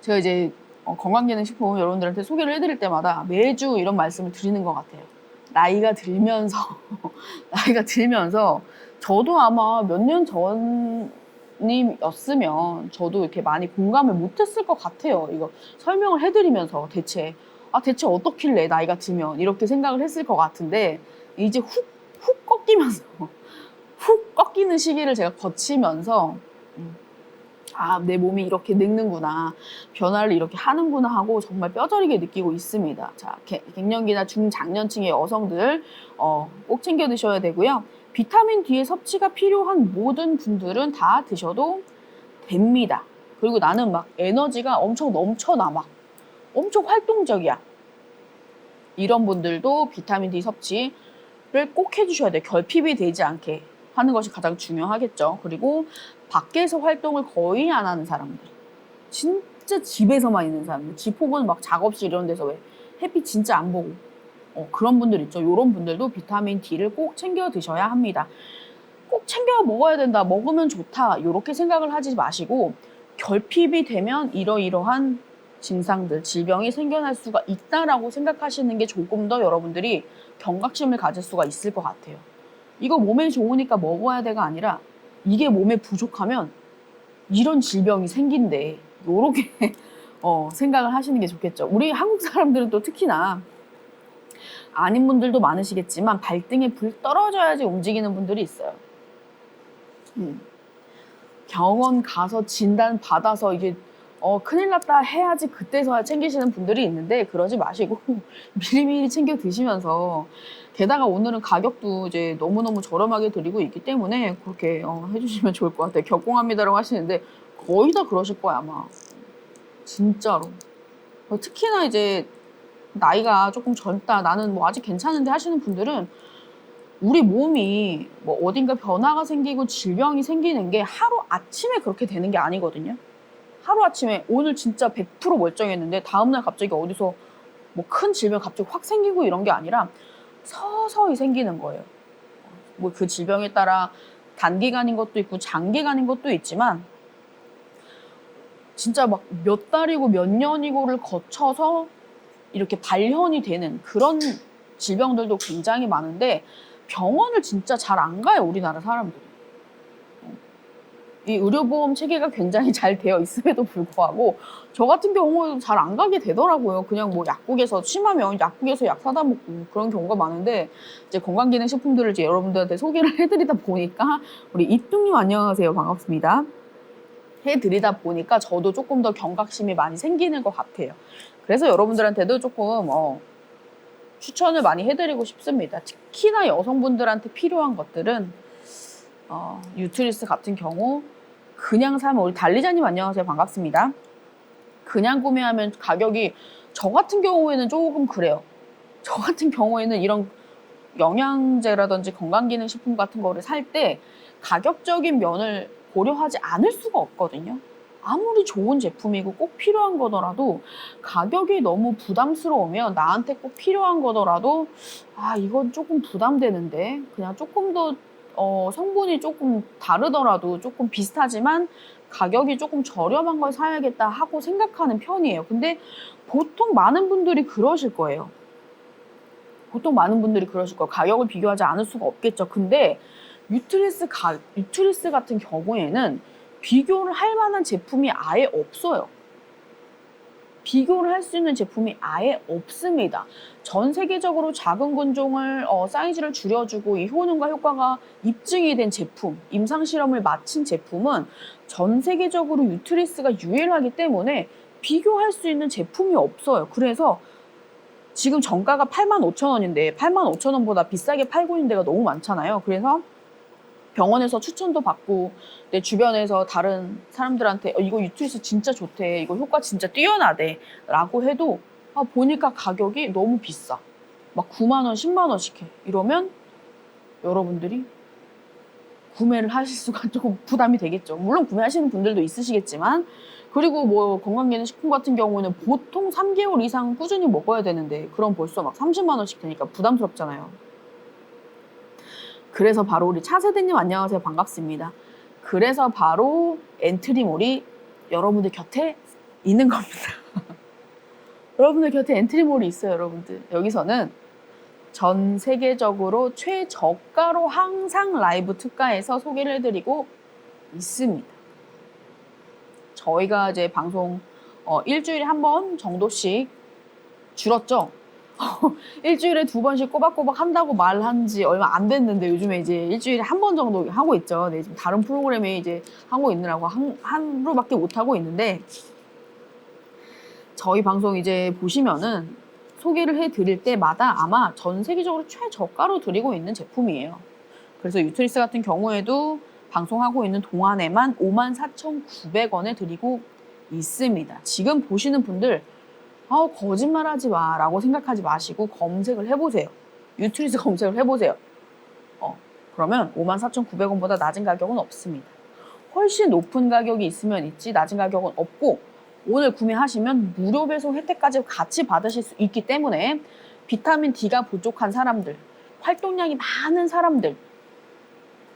제가 이제 건강기능식품 여러분들한테 소개를 해드릴 때마다 매주 이런 말씀을 드리는 것 같아요. 나이가 들면서 나이가 들면서 저도 아마 몇 년 전이었으면 저도 이렇게 많이 공감을 못했을 것 같아요. 이거 설명을 해드리면서 대체 어떻길래 나이가 들면 이렇게 생각을 했을 것 같은데 이제 훅 꺾이면서 훅 꺾이는 시기를 제가 거치면서 내 몸이 이렇게 늙는구나, 변화를 이렇게 하는구나 하고 정말 뼈저리게 느끼고 있습니다. 자, 갱년기나 중장년층의 여성들 꼭 챙겨 드셔야 되고요. 비타민 D의 섭취가 필요한 모든 분들은 다 드셔도 됩니다. 그리고 나는 막 에너지가 엄청 넘쳐나, 막 엄청 활동적이야. 이런 분들도 비타민 D 섭취를 꼭 해주셔야 돼요. 결핍이 되지 않게 하는 것이 가장 중요하겠죠. 그리고 밖에서 활동을 거의 안 하는 사람들, 진짜 집에서만 있는 사람들, 집 혹은 막 작업실 이런 데서 왜 햇빛 진짜 안 보고 그런 분들 있죠. 이런 분들도 비타민 D를 꼭 챙겨 드셔야 합니다. 꼭 챙겨 먹어야 된다, 먹으면 좋다 이렇게 생각을 하지 마시고 결핍이 되면 이러이러한 증상들, 질병이 생겨날 수가 있다라고 생각하시는 게 조금 더 여러분들이 경각심을 가질 수가 있을 것 같아요. 이거 몸에 좋으니까 먹어야 돼가 아니라 이게 몸에 부족하면 이런 질병이 생긴대, 요렇게 생각을 하시는 게 좋겠죠. 우리 한국 사람들은 또 특히나 아닌 분들도 많으시겠지만 발등에 불 떨어져야지 움직이는 분들이 있어요. 병원 가서 진단 받아서 이게 큰일 났다 해야지 그때서야 챙기시는 분들이 있는데 그러지 마시고 미리미리 챙겨 드시면서, 게다가 오늘은 가격도 이제 너무너무 저렴하게 드리고 있기 때문에 그렇게 해주시면 좋을 것 같아요. 격공합니다라고 하시는데 거의 다 그러실 거야 아마, 진짜로. 특히나 이제 나이가 조금 젊다, 나는 뭐 아직 괜찮은데 하시는 분들은 우리 몸이 뭐 어딘가 변화가 생기고 질병이 생기는 게 하루아침에 그렇게 되는 게 아니거든요. 하루아침에 오늘 진짜 100% 멀쩡했는데 다음날 갑자기 어디서 뭐 큰 질병 갑자기 확 생기고 이런 게 아니라 서서히 생기는 거예요. 뭐 그 질병에 따라 단기간인 것도 있고 장기간인 것도 있지만 진짜 막 몇 달이고 몇 년이고를 거쳐서 이렇게 발현이 되는 그런 질병들도 굉장히 많은데 병원을 진짜 잘 안 가요, 우리나라 사람들이. 이 의료보험 체계가 굉장히 잘 되어 있음에도 불구하고 저 같은 경우는 잘 안 가게 되더라고요. 그냥 뭐 약국에서 심하면 약국에서 약 사다 먹고 그런 경우가 많은데 이제 건강기능식품들을 이제 여러분들한테 소개를 해드리다 보니까, 우리 이뚱님 안녕하세요, 반갑습니다. 해드리다 보니까 저도 조금 더 경각심이 많이 생기는 것 같아요. 그래서 여러분들한테도 조금 추천을 많이 해드리고 싶습니다. 특히나 여성분들한테 필요한 것들은 유트리스 같은 경우 그냥 사면, 우리 달리자님 안녕하세요, 반갑습니다. 그냥 구매하면 가격이, 저 같은 경우에는 조금 그래요. 저 같은 경우에는 이런 영양제라든지 건강기능식품 같은 거를 살 때 가격적인 면을 고려하지 않을 수가 없거든요. 아무리 좋은 제품이고 꼭 필요한 거더라도 가격이 너무 부담스러우면, 나한테 꼭 필요한 거더라도 이건 조금 부담되는데 그냥 조금 더 성분이 조금 다르더라도 조금 비슷하지만 가격이 조금 저렴한 걸 사야겠다 하고 생각하는 편이에요. 근데 보통 많은 분들이 그러실 거예요. 보통 많은 분들이 그러실 거예요. 가격을 비교하지 않을 수가 없겠죠. 근데 유트리스 같은 경우에는 비교를 할 만한 제품이 아예 없어요. 비교를 할 수 있는 제품이 아예 없습니다. 전 세계적으로 작은 근종을 사이즈를 줄여주고 이 효능과 효과가 입증이 된 제품, 임상실험을 마친 제품은 전 세계적으로 유트리스가 유일하기 때문에 비교할 수 있는 제품이 없어요. 그래서 지금 정가가 85,000원인데 85,000원보다 비싸게 팔고 있는 데가 너무 많잖아요. 그래서 병원에서 추천도 받고 내 주변에서 다른 사람들한테 이거 유튜리스 진짜 좋대, 이거 효과 진짜 뛰어나대 라고 해도 보니까 가격이 너무 비싸, 막 9만 원, 10만 원씩 해. 이러면 여러분들이 구매를 하실 수가 조금 부담이 되겠죠. 물론 구매하시는 분들도 있으시겠지만, 그리고 뭐 건강기능식품 같은 경우는 보통 3개월 이상 꾸준히 먹어야 되는데 그럼 벌써 막 30만 원씩 되니까 부담스럽잖아요. 그래서 바로 우리 차세대님 안녕하세요, 반갑습니다. 그래서 바로 엔트리몰이 여러분들 곁에 있는 겁니다. 여러분들 곁에 엔트리몰이 있어요. 여러분들 여기서는 전 세계적으로 최저가로 항상 라이브 특가에서 소개를 해드리고 있습니다. 저희가 이제 방송 일주일에 한 번 정도씩 줄었죠. 일주일에 2번씩 꼬박꼬박 한다고 말한 지 얼마 안 됐는데 요즘에 이제 일주일에 한 번 정도 하고 있죠. 네, 지금 다른 프로그램에 이제 하고 있느라고 하루밖에 못 하고 있는데, 저희 방송 이제 보시면은 소개를 해드릴 때마다 아마 전 세계적으로 최저가로 드리고 있는 제품이에요. 그래서 유트리스 같은 경우에도 방송하고 있는 동안에만 54,900원에 드리고 있습니다. 지금 보시는 분들 거짓말하지 마 라고 생각하지 마시고 검색을 해보세요. 유트리스 검색을 해보세요. 그러면 54,900원보다 낮은 가격은 없습니다. 훨씬 높은 가격이 있으면 있지 낮은 가격은 없고, 오늘 구매하시면 무료 배송 혜택까지 같이 받으실 수 있기 때문에 비타민 D가 부족한 사람들, 활동량이 많은 사람들,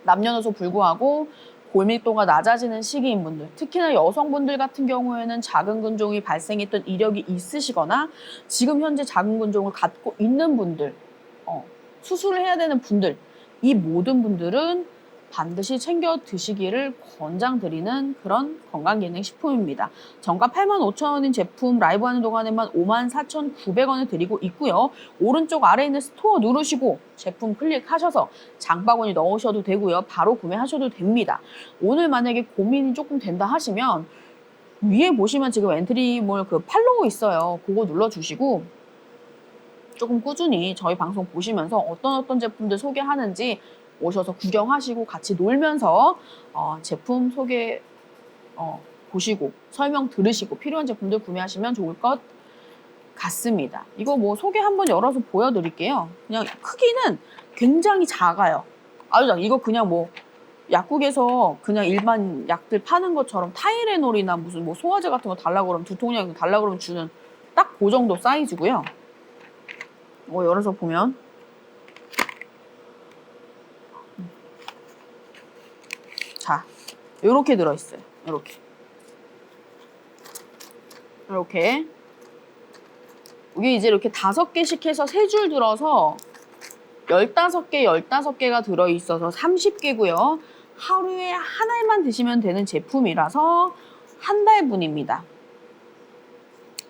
남녀노소 불구하고 골밀도가 낮아지는 시기인 분들, 특히나 여성분들 같은 경우에는 작은 근종이 발생했던 이력이 있으시거나 지금 현재 작은 근종을 갖고 있는 분들, 수술을 해야 되는 분들, 이 모든 분들은 반드시 챙겨 드시기를 권장드리는 그런 건강기능식품입니다. 정가 85,000원인 제품 라이브 하는 동안에만 54,900원을 드리고 있고요. 오른쪽 아래에 있는 스토어 누르시고 제품 클릭하셔서 장바구니 넣으셔도 되고요. 바로 구매하셔도 됩니다. 오늘 만약에 고민이 조금 된다 하시면 위에 보시면 지금 엔트리몰 그 팔로우 있어요. 그거 눌러주시고 조금 꾸준히 저희 방송 보시면서 어떤 제품들 소개하는지 오셔서 구경하시고 같이 놀면서 제품 소개 보시고 설명 들으시고 필요한 제품들 구매하시면 좋을 것 같습니다. 이거 뭐 소개 한번 열어서 보여드릴게요. 그냥 크기는 굉장히 작아요. 아주 작아. 이거 그냥 뭐 약국에서 그냥 일반 약들 파는 것처럼 타이레놀이나 무슨 뭐 소화제 같은 거 달라고 그러면 두통약 달라고 그러면 주는 딱 그 정도 사이즈고요. 이거 열어서 보면 자, 요렇게 들어있어요. 요렇게 이게 이제 이렇게 5개씩 해서 3줄 들어서 15개가 들어있어서 30개고요. 하루에 한 알만 드시면 되는 제품이라서 한 달분입니다.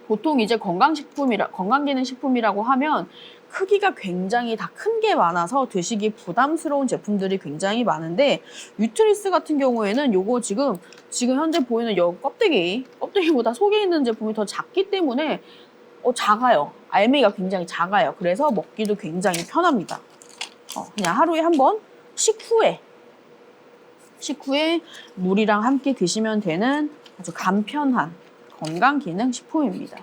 보통 이제 건강기능식품이라고 하면 크기가 굉장히 다 큰 게 많아서 드시기 부담스러운 제품들이 굉장히 많은데, 유트리스 같은 경우에는 요거 지금 현재 보이는 요 껍데기보다 속에 있는 제품이 더 작기 때문에 작아요. 알맹이가 굉장히 작아요. 그래서 먹기도 굉장히 편합니다. 그냥 하루에 한 번 식후에 물이랑 함께 드시면 되는 아주 간편한 건강기능식품입니다.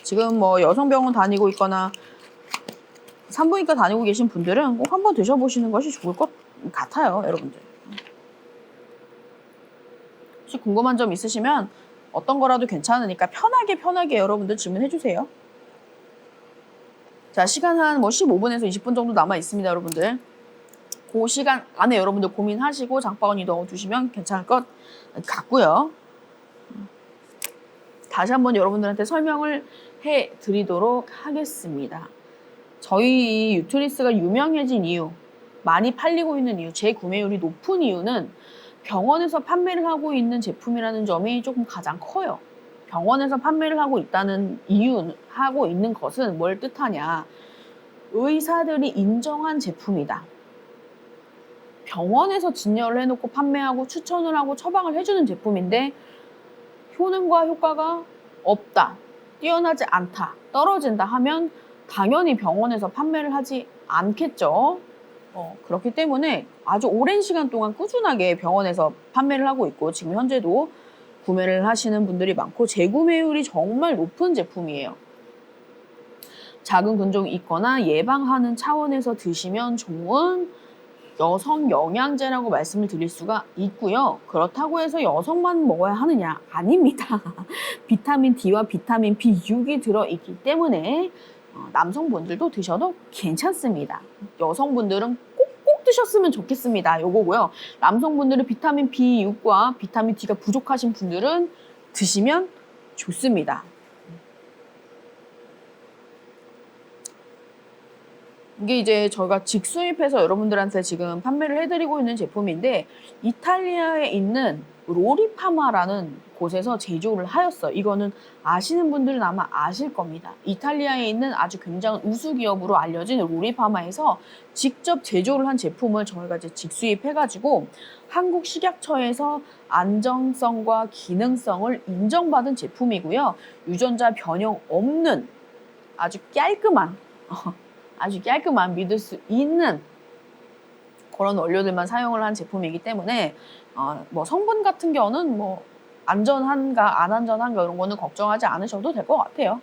지금 뭐 여성병원 다니고 있거나 산부인과 다니고 계신 분들은 꼭 한번 드셔보시는 것이 좋을 것 같아요, 여러분들. 혹시 궁금한 점 있으시면 어떤 거라도 괜찮으니까 편하게 여러분들 질문해주세요. 자, 시간 한 15분에서 20분 정도 남아 있습니다, 여러분들. 그 시간 안에 여러분들 고민하시고 장바구니 넣어두시면 괜찮을 것 같고요. 다시 한번 여러분들한테 설명을 해드리도록 하겠습니다. 저희 유트리스가 유명해진 이유, 많이 팔리고 있는 이유, 재구매율이 높은 이유는 병원에서 판매를 하고 있는 제품이라는 점이 조금 가장 커요. 병원에서 판매를 하고 있는 것은 뭘 뜻하냐? 의사들이 인정한 제품이다. 병원에서 진열을 해놓고 판매하고 추천을 하고 처방을 해주는 제품인데 효능과 효과가 없다. 뛰어나지 않다, 떨어진다 하면 당연히 병원에서 판매를 하지 않겠죠. 그렇기 때문에 아주 오랜 시간 동안 꾸준하게 병원에서 판매를 하고 있고 지금 현재도 구매를 하시는 분들이 많고 재구매율이 정말 높은 제품이에요. 작은 근종이 있거나 예방하는 차원에서 드시면 좋은 여성 영양제라고 말씀을 드릴 수가 있고요. 그렇다고 해서 여성만 먹어야 하느냐? 아닙니다. 비타민 D와 비타민 B6이 들어있기 때문에 남성분들도 드셔도 괜찮습니다. 여성분들은 꼭꼭 드셨으면 좋겠습니다. 요거고요. 남성분들은 비타민 B6과 비타민 D가 부족하신 분들은 드시면 좋습니다. 이게 이제 저희가 직수입해서 여러분들한테 지금 판매를 해드리고 있는 제품인데 이탈리아에 있는 로리파마라는 곳에서 제조를 하였어요. 이거는 아시는 분들은 아마 아실 겁니다. 이탈리아에 있는 아주 굉장한 우수 기업으로 알려진 로리파마에서 직접 제조를 한 제품을 저희가 이제 직수입해가지고 한국 식약처에서 안정성과 기능성을 인정받은 제품이고요. 유전자 변형 없는 아주 깔끔한 믿을 수 있는 그런 원료들만 사용을 한 제품이기 때문에 뭐 성분 같은 경우는 뭐 안전한가 안 안전한가 이런 거는 걱정하지 않으셔도 될 것 같아요.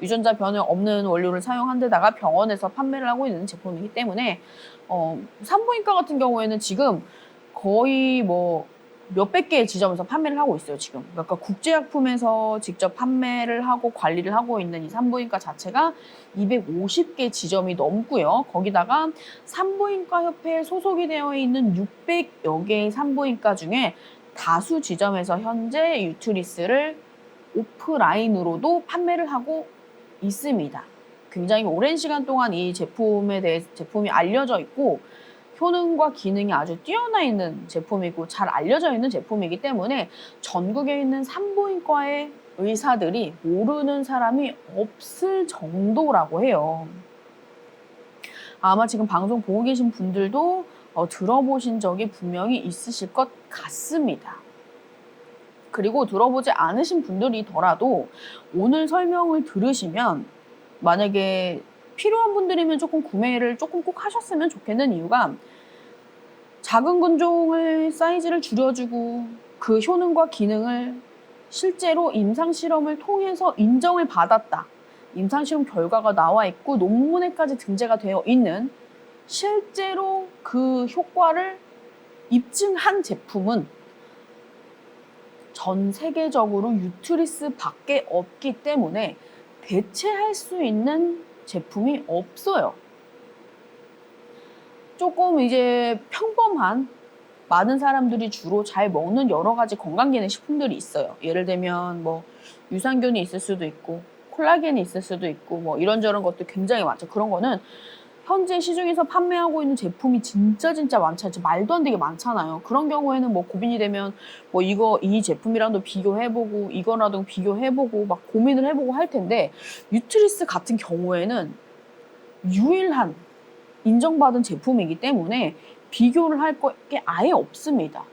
유전자 변형 없는 원료를 사용한 데다가 병원에서 판매를 하고 있는 제품이기 때문에 산부인과 같은 경우에는 지금 거의 뭐 몇백 개의 지점에서 판매를 하고 있어요, 지금. 그러니까 국제약품에서 직접 판매를 하고 관리를 하고 있는 이 산부인과 자체가 250개 지점이 넘고요. 거기다가 산부인과 협회에 소속이 되어 있는 600여 개의 산부인과 중에 다수 지점에서 현재 유트리스를 오프라인으로도 판매를 하고 있습니다. 굉장히 오랜 시간 동안 이 제품이 알려져 있고 효능과 기능이 아주 뛰어나 있는 제품이고 잘 알려져 있는 제품이기 때문에 전국에 있는 산부인과의 의사들이 모르는 사람이 없을 정도라고 해요. 아마 지금 방송 보고 계신 분들도 들어보신 적이 분명히 있으실 것 같습니다. 그리고 들어보지 않으신 분들이더라도 오늘 설명을 들으시면 만약에 필요한 분들이면 조금 구매를 조금 꼭 하셨으면 좋겠는 이유가 작은 근종을 사이즈를 줄여주고 그 효능과 기능을 실제로 임상실험을 통해서 인정을 받았다. 임상실험 결과가 나와 있고 논문에까지 등재가 되어 있는 실제로 그 효과를 입증한 제품은 전 세계적으로 유트리스 밖에 없기 때문에 대체할 수 있는 제품이 없어요. 조금 이제 평범한 많은 사람들이 주로 잘 먹는 여러 가지 건강기능식품들이 있어요. 예를 들면 뭐 유산균이 있을 수도 있고 콜라겐이 있을 수도 있고 뭐 이런저런 것도 굉장히 많죠. 그런 거는 현재 시중에서 판매하고 있는 제품이 진짜 많잖아요. 말도 안 되게 많잖아요. 그런 경우에는 뭐 고민이 되면 뭐 이 제품이랑도 비교해보고 이거라도 비교해보고 막 고민을 해보고 할 텐데 유트리스 같은 경우에는 유일한 인정받은 제품이기 때문에 비교를 할 게 아예 없습니다.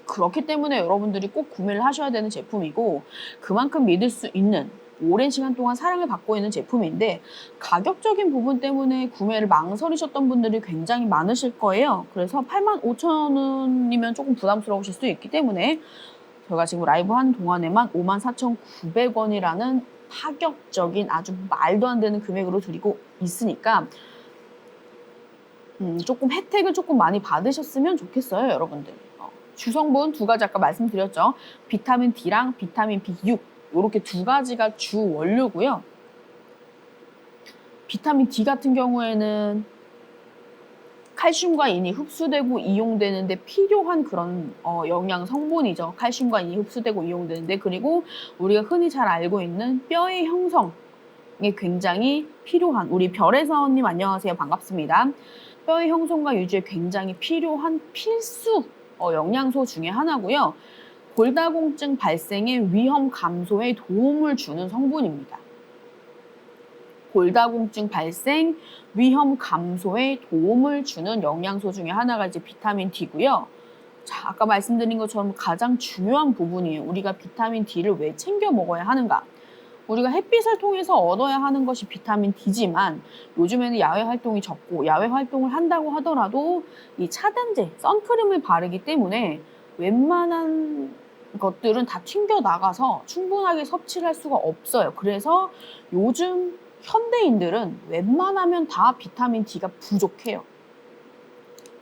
그렇기 때문에 여러분들이 꼭 구매를 하셔야 되는 제품이고 그만큼 믿을 수 있는 오랜 시간 동안 사랑을 받고 있는 제품인데 가격적인 부분 때문에 구매를 망설이셨던 분들이 굉장히 많으실 거예요. 그래서 85,000원이면 조금 부담스러우실 수 있기 때문에 저희가 지금 라이브 한 동안에만 54,900원이라는 파격적인 아주 말도 안 되는 금액으로 드리고 있으니까 조금 혜택을 조금 많이 받으셨으면 좋겠어요, 여러분들. 주성분 두 가지 아까 말씀드렸죠. 비타민 D랑 비타민 B6 이렇게 두 가지가 주 원료고요. 비타민 D 같은 경우에는 칼슘과 인이 흡수되고 이용되는데 필요한 그런 영양 성분이죠. 칼슘과 인이 흡수되고 이용되는데 그리고 우리가 흔히 잘 알고 있는 뼈의 형성에 굉장히 필요한 우리 별에서님 안녕하세요. 반갑습니다. 뼈의 형성과 유지에 굉장히 필요한 필수 영양소 중에 하나고요. 골다공증 발생의 위험 감소에 도움을 주는 성분입니다. 골다공증 발생 위험 감소에 도움을 주는 영양소 중에 하나가 이제 비타민 D고요. 자, 아까 말씀드린 것처럼 가장 중요한 부분이에요. 우리가 비타민 D를 왜 챙겨 먹어야 하는가? 우리가 햇빛을 통해서 얻어야 하는 것이 비타민 D지만 요즘에는 야외 활동이 적고 야외 활동을 한다고 하더라도 이 차단제, 선크림을 바르기 때문에 웬만한 것들은 다 튕겨 나가서 충분하게 섭취를 할 수가 없어요. 그래서 요즘 현대인들은 웬만하면 다 비타민 D가 부족해요.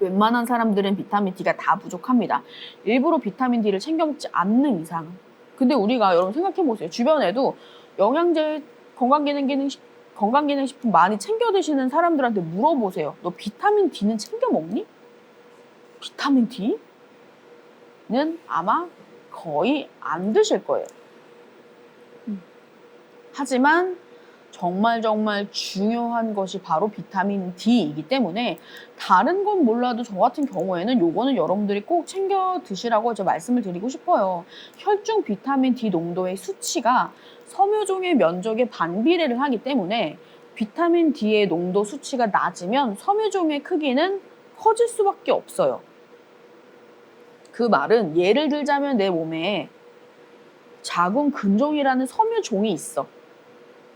웬만한 사람들은 비타민 D가 다 부족합니다. 일부러 비타민 D를 챙겨 먹지 않는 이상은. 근데 우리가 여러분 생각해 보세요. 주변에도 영양제, 건강기능식품 많이 챙겨 드시는 사람들한테 물어보세요. 너 비타민 D는 챙겨 먹니? 비타민 D는 아마 거의 안 드실 거예요. 하지만 정말 중요한 것이 바로 비타민 D이기 때문에 다른 건 몰라도 저 같은 경우에는 요거는 여러분들이 꼭 챙겨 드시라고 제가 말씀을 드리고 싶어요. 혈중 비타민 D 농도의 수치가 섬유종의 면적에 반비례를 하기 때문에 비타민 D의 농도 수치가 낮으면 섬유종의 크기는 커질 수밖에 없어요. 그 말은 예를 들자면 내 몸에 자궁 근종이라는 섬유종이 있어.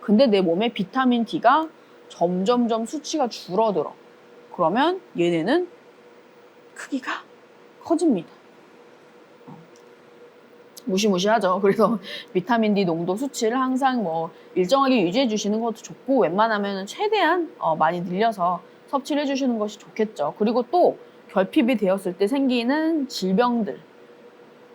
근데 내 몸에 비타민 D가 점점점 수치가 줄어들어. 그러면 얘네는 크기가 커집니다. 무시무시하죠. 그래서 비타민 D 농도 수치를 항상 뭐 일정하게 유지해 주시는 것도 좋고 웬만하면 최대한 많이 늘려서 섭취를 해주시는 것이 좋겠죠. 그리고 또 결핍이 되었을 때 생기는 질병들,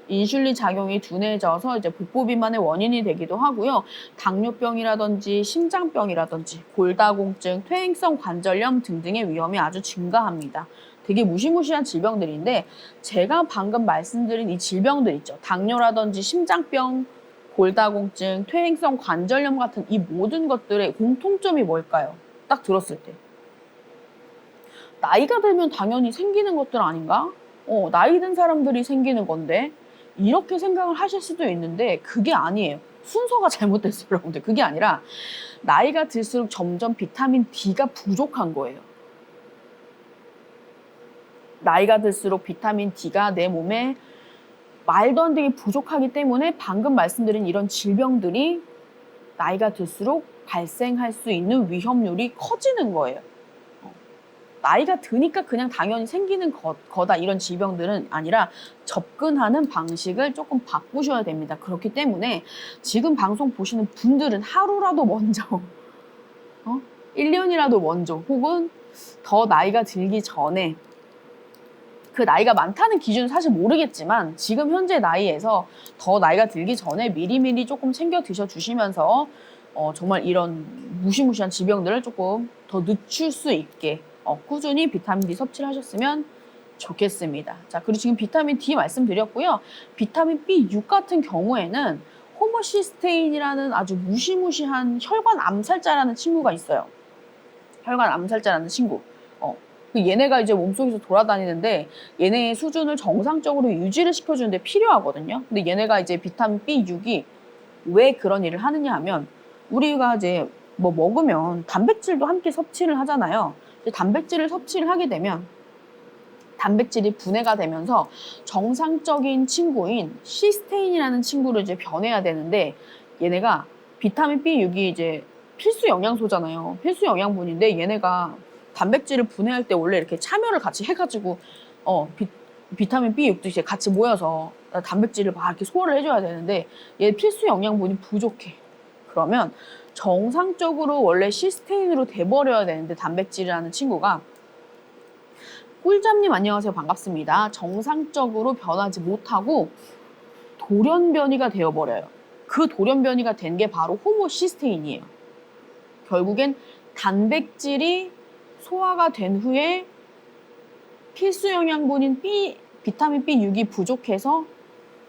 인슐린 작용이 둔해져서 이제 복부 비만의 원인이 되기도 하고요. 당뇨병이라든지 심장병이라든지 골다공증, 퇴행성 관절염 등등의 위험이 아주 증가합니다. 되게 무시무시한 질병들인데 제가 방금 말씀드린 이 질병들 있죠. 당뇨라든지 심장병, 골다공증, 퇴행성 관절염 같은 이 모든 것들의 공통점이 뭘까요? 딱 들었을 때. 나이가 들면 당연히 생기는 것들 아닌가? 나이 든 사람들이 생기는 건데 이렇게 생각을 하실 수도 있는데 그게 아니에요. 순서가 잘못됐어요, 여러분들. 그게 아니라 나이가 들수록 점점 비타민 D가 부족한 거예요. 나이가 들수록 비타민 D가 내 몸에 말도 안 되게 부족하기 때문에 방금 말씀드린 이런 질병들이 나이가 들수록 발생할 수 있는 위험률이 커지는 거예요. 나이가 드니까 그냥 당연히 생기는 거다 이런 질병들은 아니라 접근하는 방식을 조금 바꾸셔야 됩니다. 그렇기 때문에 지금 방송 보시는 분들은 하루라도 먼저 1년이라도 먼저 혹은 더 나이가 들기 전에 그 나이가 많다는 기준은 사실 모르겠지만 지금 현재 나이에서 더 나이가 들기 전에 미리미리 조금 챙겨 드셔주시면서 정말 이런 무시무시한 질병들을 조금 더 늦출 수 있게 꾸준히 비타민 D 섭취를 하셨으면 좋겠습니다. 자, 그리고 지금 비타민 D 말씀드렸고요. 비타민 B6 같은 경우에는 호모시스테인이라는 아주 무시무시한 혈관 암살자라는 친구가 있어요. 혈관 암살자라는 친구. 얘네가 이제 몸속에서 돌아다니는데 얘네의 수준을 정상적으로 유지를 시켜주는데 필요하거든요. 근데 얘네가 이제 비타민 B6이 왜 그런 일을 하느냐 하면 우리가 이제 뭐 먹으면 단백질도 함께 섭취를 하잖아요. 단백질을 섭취를 하게 되면 단백질이 분해가 되면서 정상적인 친구인 시스테인이라는 친구를 이제 변해야 되는데 얘네가 비타민 B6이 이제 필수 영양소잖아요. 필수 영양분인데 얘네가 단백질을 분해할 때 원래 이렇게 참여를 같이 해가지고 비타민 B6도 이제 같이 모여서 단백질을 막 이렇게 소화를 해줘야 되는데 얘 필수 영양분이 부족해. 그러면 정상적으로 원래 시스테인으로 돼버려야 되는데 단백질이라는 친구가 꿀잠님 안녕하세요. 반갑습니다. 정상적으로 변하지 못하고 돌연변이가 되어버려요. 그 돌연변이가 된 게 바로 호모시스테인이에요. 결국엔 단백질이 소화가 된 후에 필수 영양분인 비타민 B6이 부족해서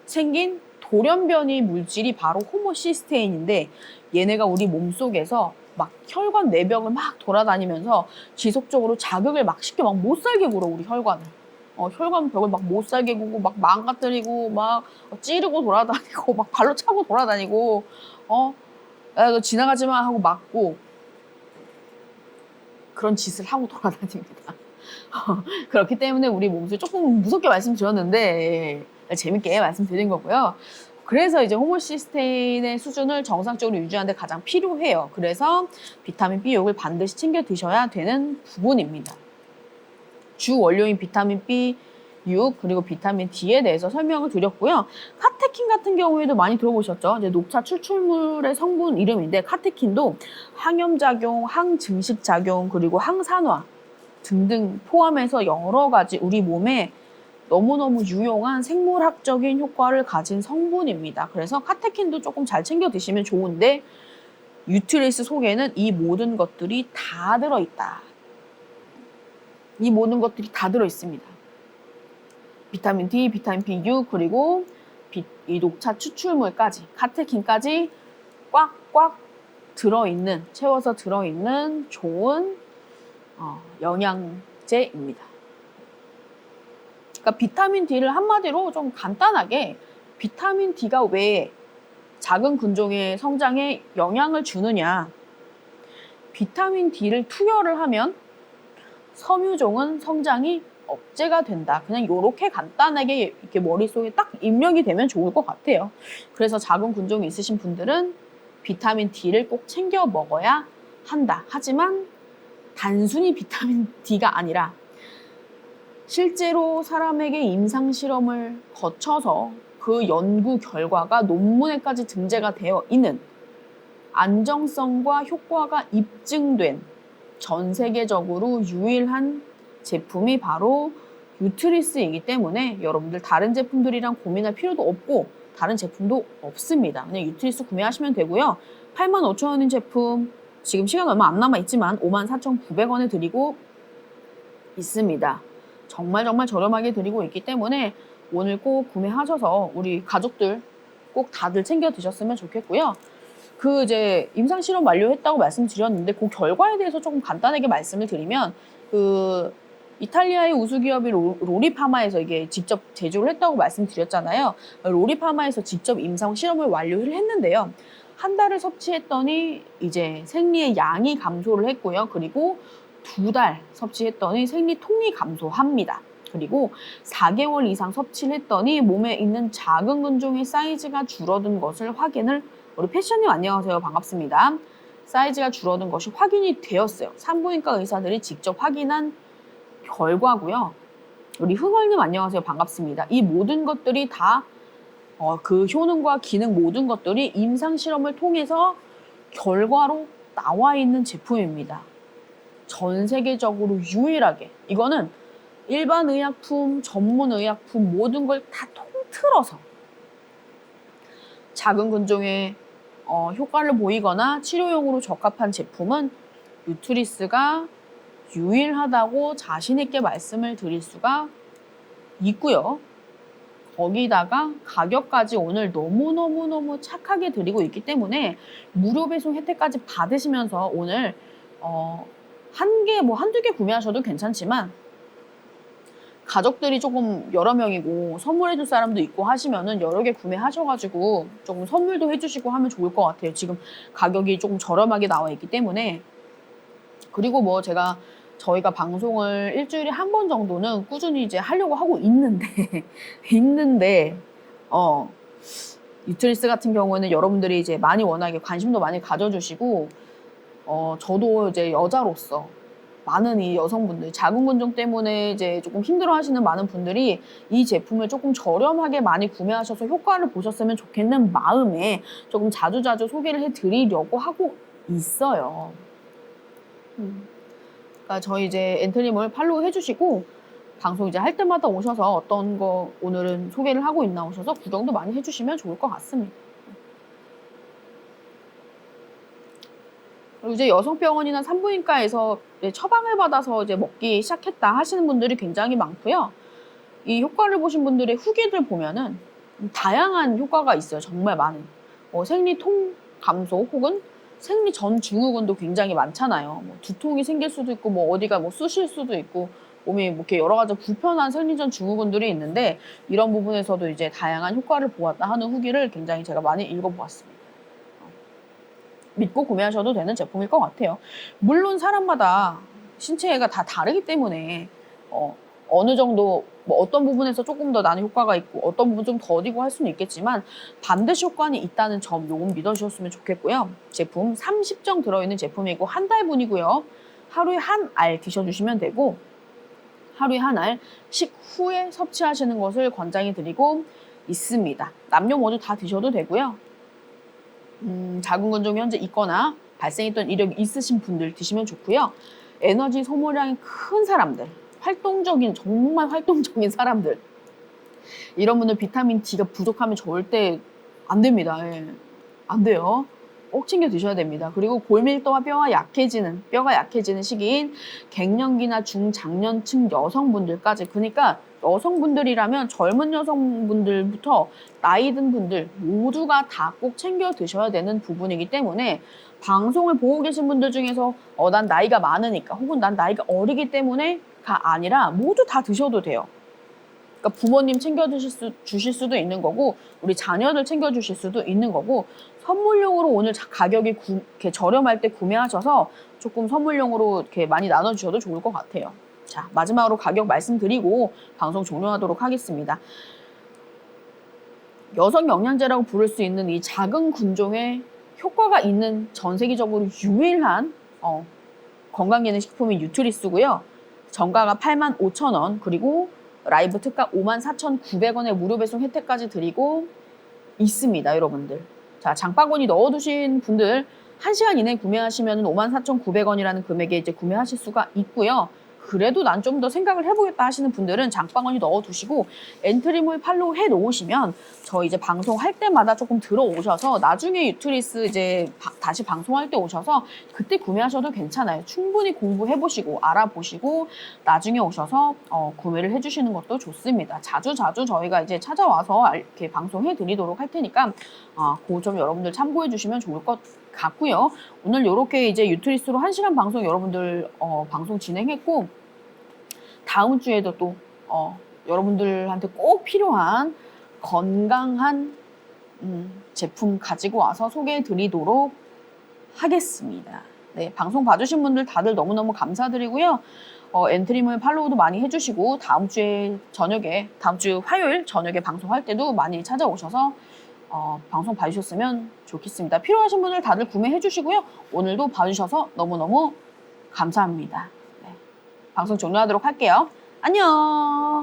생긴 돌연변이 물질이 바로 호모시스테인인데 얘네가 우리 몸속에서 막 혈관 내벽을 막 돌아다니면서 지속적으로 자극을 막 시켜 막 못 살게 굴어 우리 혈관을. 혈관 벽을 막 못 살게 구고 막 망가뜨리고 막 찌르고 돌아다니고 막 발로 차고 돌아다니고 야, 너 지나가지 마 하고 막고 그런 짓을 하고 돌아다닙니다. 그렇기 때문에 우리 몸속에 조금 무섭게 말씀드렸는데 재밌게 말씀드린 거고요. 그래서 이제 호모시스테인의 수준을 정상적으로 유지하는 데 가장 필요해요. 그래서 비타민 B6을 반드시 챙겨 드셔야 되는 부분입니다. 주 원료인 비타민 B6 그리고 비타민 D에 대해서 설명을 드렸고요. 카테킨 같은 경우에도 많이 들어보셨죠? 이제 녹차 추출물의 성분 이름인데 카테킨도 항염작용, 항증식작용, 그리고 항산화 등등 포함해서 여러 가지 우리 몸에 너무너무 유용한 생물학적인 효과를 가진 성분입니다. 그래서 카테킨도 조금 잘 챙겨 드시면 좋은데 유틸리스 속에는 이 모든 것들이 다 들어있다. 이 모든 것들이 다 들어있습니다. 비타민 D, 비타민 B6 그리고 이 녹차 추출물까지 카테킨까지 꽉꽉 들어있는 채워서 들어있는 좋은 영양제입니다. 그러니까 비타민 D를 한마디로 좀 간단하게 비타민 D가 왜 작은 근종의 성장에 영향을 주느냐. 비타민 D를 투여를 하면 섬유종은 성장이 억제가 된다. 그냥 이렇게 간단하게 이렇게 머릿속에 딱 입력이 되면 좋을 것 같아요. 그래서 작은 근종이 있으신 분들은 비타민 D를 꼭 챙겨 먹어야 한다. 하지만 단순히 비타민 D가 아니라 실제로 사람에게 임상 실험을 거쳐서 그 연구 결과가 논문에까지 등재가 되어 있는 안정성과 효과가 입증된 전 세계적으로 유일한 제품이 바로 유트리스이기 때문에 여러분들 다른 제품들이랑 고민할 필요도 없고 다른 제품도 없습니다. 그냥 유트리스 구매하시면 되고요. 85,000원인 제품 지금 시간 얼마 안 남아 있지만 54,900원에 드리고 있습니다. 정말 저렴하게 드리고 있기 때문에 오늘 꼭 구매하셔서 우리 가족들 꼭 다들 챙겨 드셨으면 좋겠고요. 그 이제 임상 실험 완료했다고 말씀드렸는데 그 결과에 대해서 조금 간단하게 말씀을 드리면 그 이탈리아의 우수 기업이 로리파마에서 이게 직접 제조를 했다고 말씀드렸잖아요. 로리파마에서 직접 임상 실험을 완료를 했는데요. 한 달을 섭취했더니 이제 생리의 양이 감소를 했고요. 그리고 2달 섭취했더니 생리통이 감소합니다. 그리고 4개월 이상 섭취를 했더니 몸에 있는 작은 근종의 사이즈가 줄어든 것을 확인을 우리 패션님 안녕하세요. 반갑습니다. 사이즈가 줄어든 것이 확인이 되었어요. 산부인과 의사들이 직접 확인한 결과고요. 우리 흥얼님 안녕하세요. 반갑습니다. 이 모든 것들이 다 그 효능과 기능 모든 것들이 임상 실험을 통해서 결과로 나와 있는 제품입니다. 전 세계적으로 유일하게 이거는 일반 의약품, 전문 의약품 모든 걸 다 통틀어서 작은 근종의 효과를 보이거나 치료용으로 적합한 제품은 유트리스가 유일하다고 자신 있게 말씀을 드릴 수가 있고요. 거기다가 가격까지 오늘 너무너무 착하게 드리고 있기 때문에 무료 배송 혜택까지 받으시면서 오늘 한 개, 한두 개 구매하셔도 괜찮지만 가족들이 조금 여러 명이고 선물해줄 사람도 있고 하시면은 여러 개 구매하셔가지고 조금 선물도 해주시고 하면 좋을 것 같아요. 지금 가격이 조금 저렴하게 나와 있기 때문에. 그리고 뭐 저희가 방송을 일주일에 한 번 정도는 꾸준히 이제 하려고 하고 있는데 유트리스 같은 경우에는 여러분들이 이제 많이 워낙에 관심도 많이 가져주시고 저도 이제 여자로서 많은 이 여성분들 작은 근종 때문에 이제 조금 힘들어하시는 많은 분들이 이 제품을 조금 저렴하게 많이 구매하셔서 효과를 보셨으면 좋겠는 마음에 조금 자주자주 소개를 해드리려고 하고 있어요. 그러니까 저희 이제 엔트님을 팔로우 해주시고 방송 이제 할 때마다 오셔서 어떤 거 오늘은 소개를 하고 있나 오셔서 구경도 많이 해주시면 좋을 것 같습니다. 그리고 이제 여성병원이나 산부인과에서 처방을 받아서 이제 먹기 시작했다 하시는 분들이 굉장히 많고요. 이 효과를 보신 분들의 후기들 보면은 다양한 효과가 있어요. 정말 많은. 생리통 감소 혹은 생리 전 증후군도 굉장히 많잖아요. 뭐 두통이 생길 수도 있고 뭐 어디가 뭐 쑤실 수도 있고 몸이 뭐 이렇게 여러 가지 불편한 생리 전 증후군들이 있는데 이런 부분에서도 이제 다양한 효과를 보았다 하는 후기를 굉장히 제가 많이 읽어보았습니다. 믿고 구매하셔도 되는 제품일 것 같아요. 물론 사람마다 신체가 다 다르기 때문에 어느 정도 뭐 어떤 부분에서 조금 더 나는 효과가 있고 어떤 부분 좀 더디고 할 수는 있겠지만 반드시 효과는 있다는 점 요건 믿어주셨으면 좋겠고요. 제품 30정 들어있는 제품이고 한 달분이고요. 하루에 한 알 드셔주시면 되고 하루에 한 알 식후에 섭취하시는 것을 권장해 드리고 있습니다. 남녀 모두 다 드셔도 되고요. 자궁 근종이 현재 있거나 발생했던 이력이 있으신 분들 드시면 좋고요. 에너지 소모량이 큰 사람들, 정말 활동적인 사람들 이런 분들 비타민 D가 부족하면 절대 안 됩니다. 예. 안 돼요. 꼭 챙겨 드셔야 됩니다. 그리고 골밀도와 뼈가 약해지는 시기인 갱년기나 중장년층 여성분들까지 그러니까 여성분들이라면 젊은 여성분들부터 나이 든 분들 모두가 다 꼭 챙겨 드셔야 되는 부분이기 때문에 방송을 보고 계신 분들 중에서 난 나이가 많으니까 혹은 난 나이가 어리기 때문에가 아니라 모두 다 드셔도 돼요. 그러니까 부모님 챙겨 주실 수도 있는 거고 우리 자녀들 챙겨 주실 수도 있는 거고 선물용으로 오늘 가격이 이렇게 저렴할 때 구매하셔서 조금 선물용으로 이렇게 많이 나눠주셔도 좋을 것 같아요. 자, 마지막으로 가격 말씀드리고 방송 종료하도록 하겠습니다. 여성 영양제라고 부를 수 있는 이 작은 군종에 효과가 있는 전 세계적으로 유일한 건강기능식품인 뉴트리스고요. 정가가 85,000원 그리고 라이브 특가 54,900원의 무료 배송 혜택까지 드리고 있습니다, 여러분들. 자, 장바구니 넣어두신 분들 1시간 이내에 구매하시면 54,900원이라는 금액에 이제 구매하실 수가 있고요. 그래도 난 좀 더 생각을 해보겠다 하시는 분들은 장바구니 넣어두시고 엔트리몰 팔로우 해놓으시면 저 이제 방송할 때마다 조금 들어오셔서 나중에 유트리스 이제 다시 방송할 때 오셔서 그때 구매하셔도 괜찮아요. 충분히 공부해보시고 알아보시고 나중에 오셔서 구매를 해주시는 것도 좋습니다. 자주 저희가 이제 찾아와서 이렇게 방송해드리도록 할 테니까 그 점 여러분들 참고해주시면 좋을 것 같고요. 오늘 이렇게 이제 유트리스로 1시간 방송 여러분들 방송 진행했고 다음 주에도 또 여러분들한테 꼭 필요한 건강한 제품 가지고 와서 소개해 드리도록 하겠습니다. 네, 방송 봐주신 분들 다들 너무너무 감사드리고요. 엔트리몰 팔로우도 많이 해주시고 다음 주 화요일 저녁에 방송할 때도 많이 찾아오셔서 방송 봐주셨으면 좋겠습니다. 필요하신 분들 다들 구매해 주시고요. 오늘도 봐주셔서 너무너무 감사합니다. 네, 방송 종료하도록 할게요. 안녕.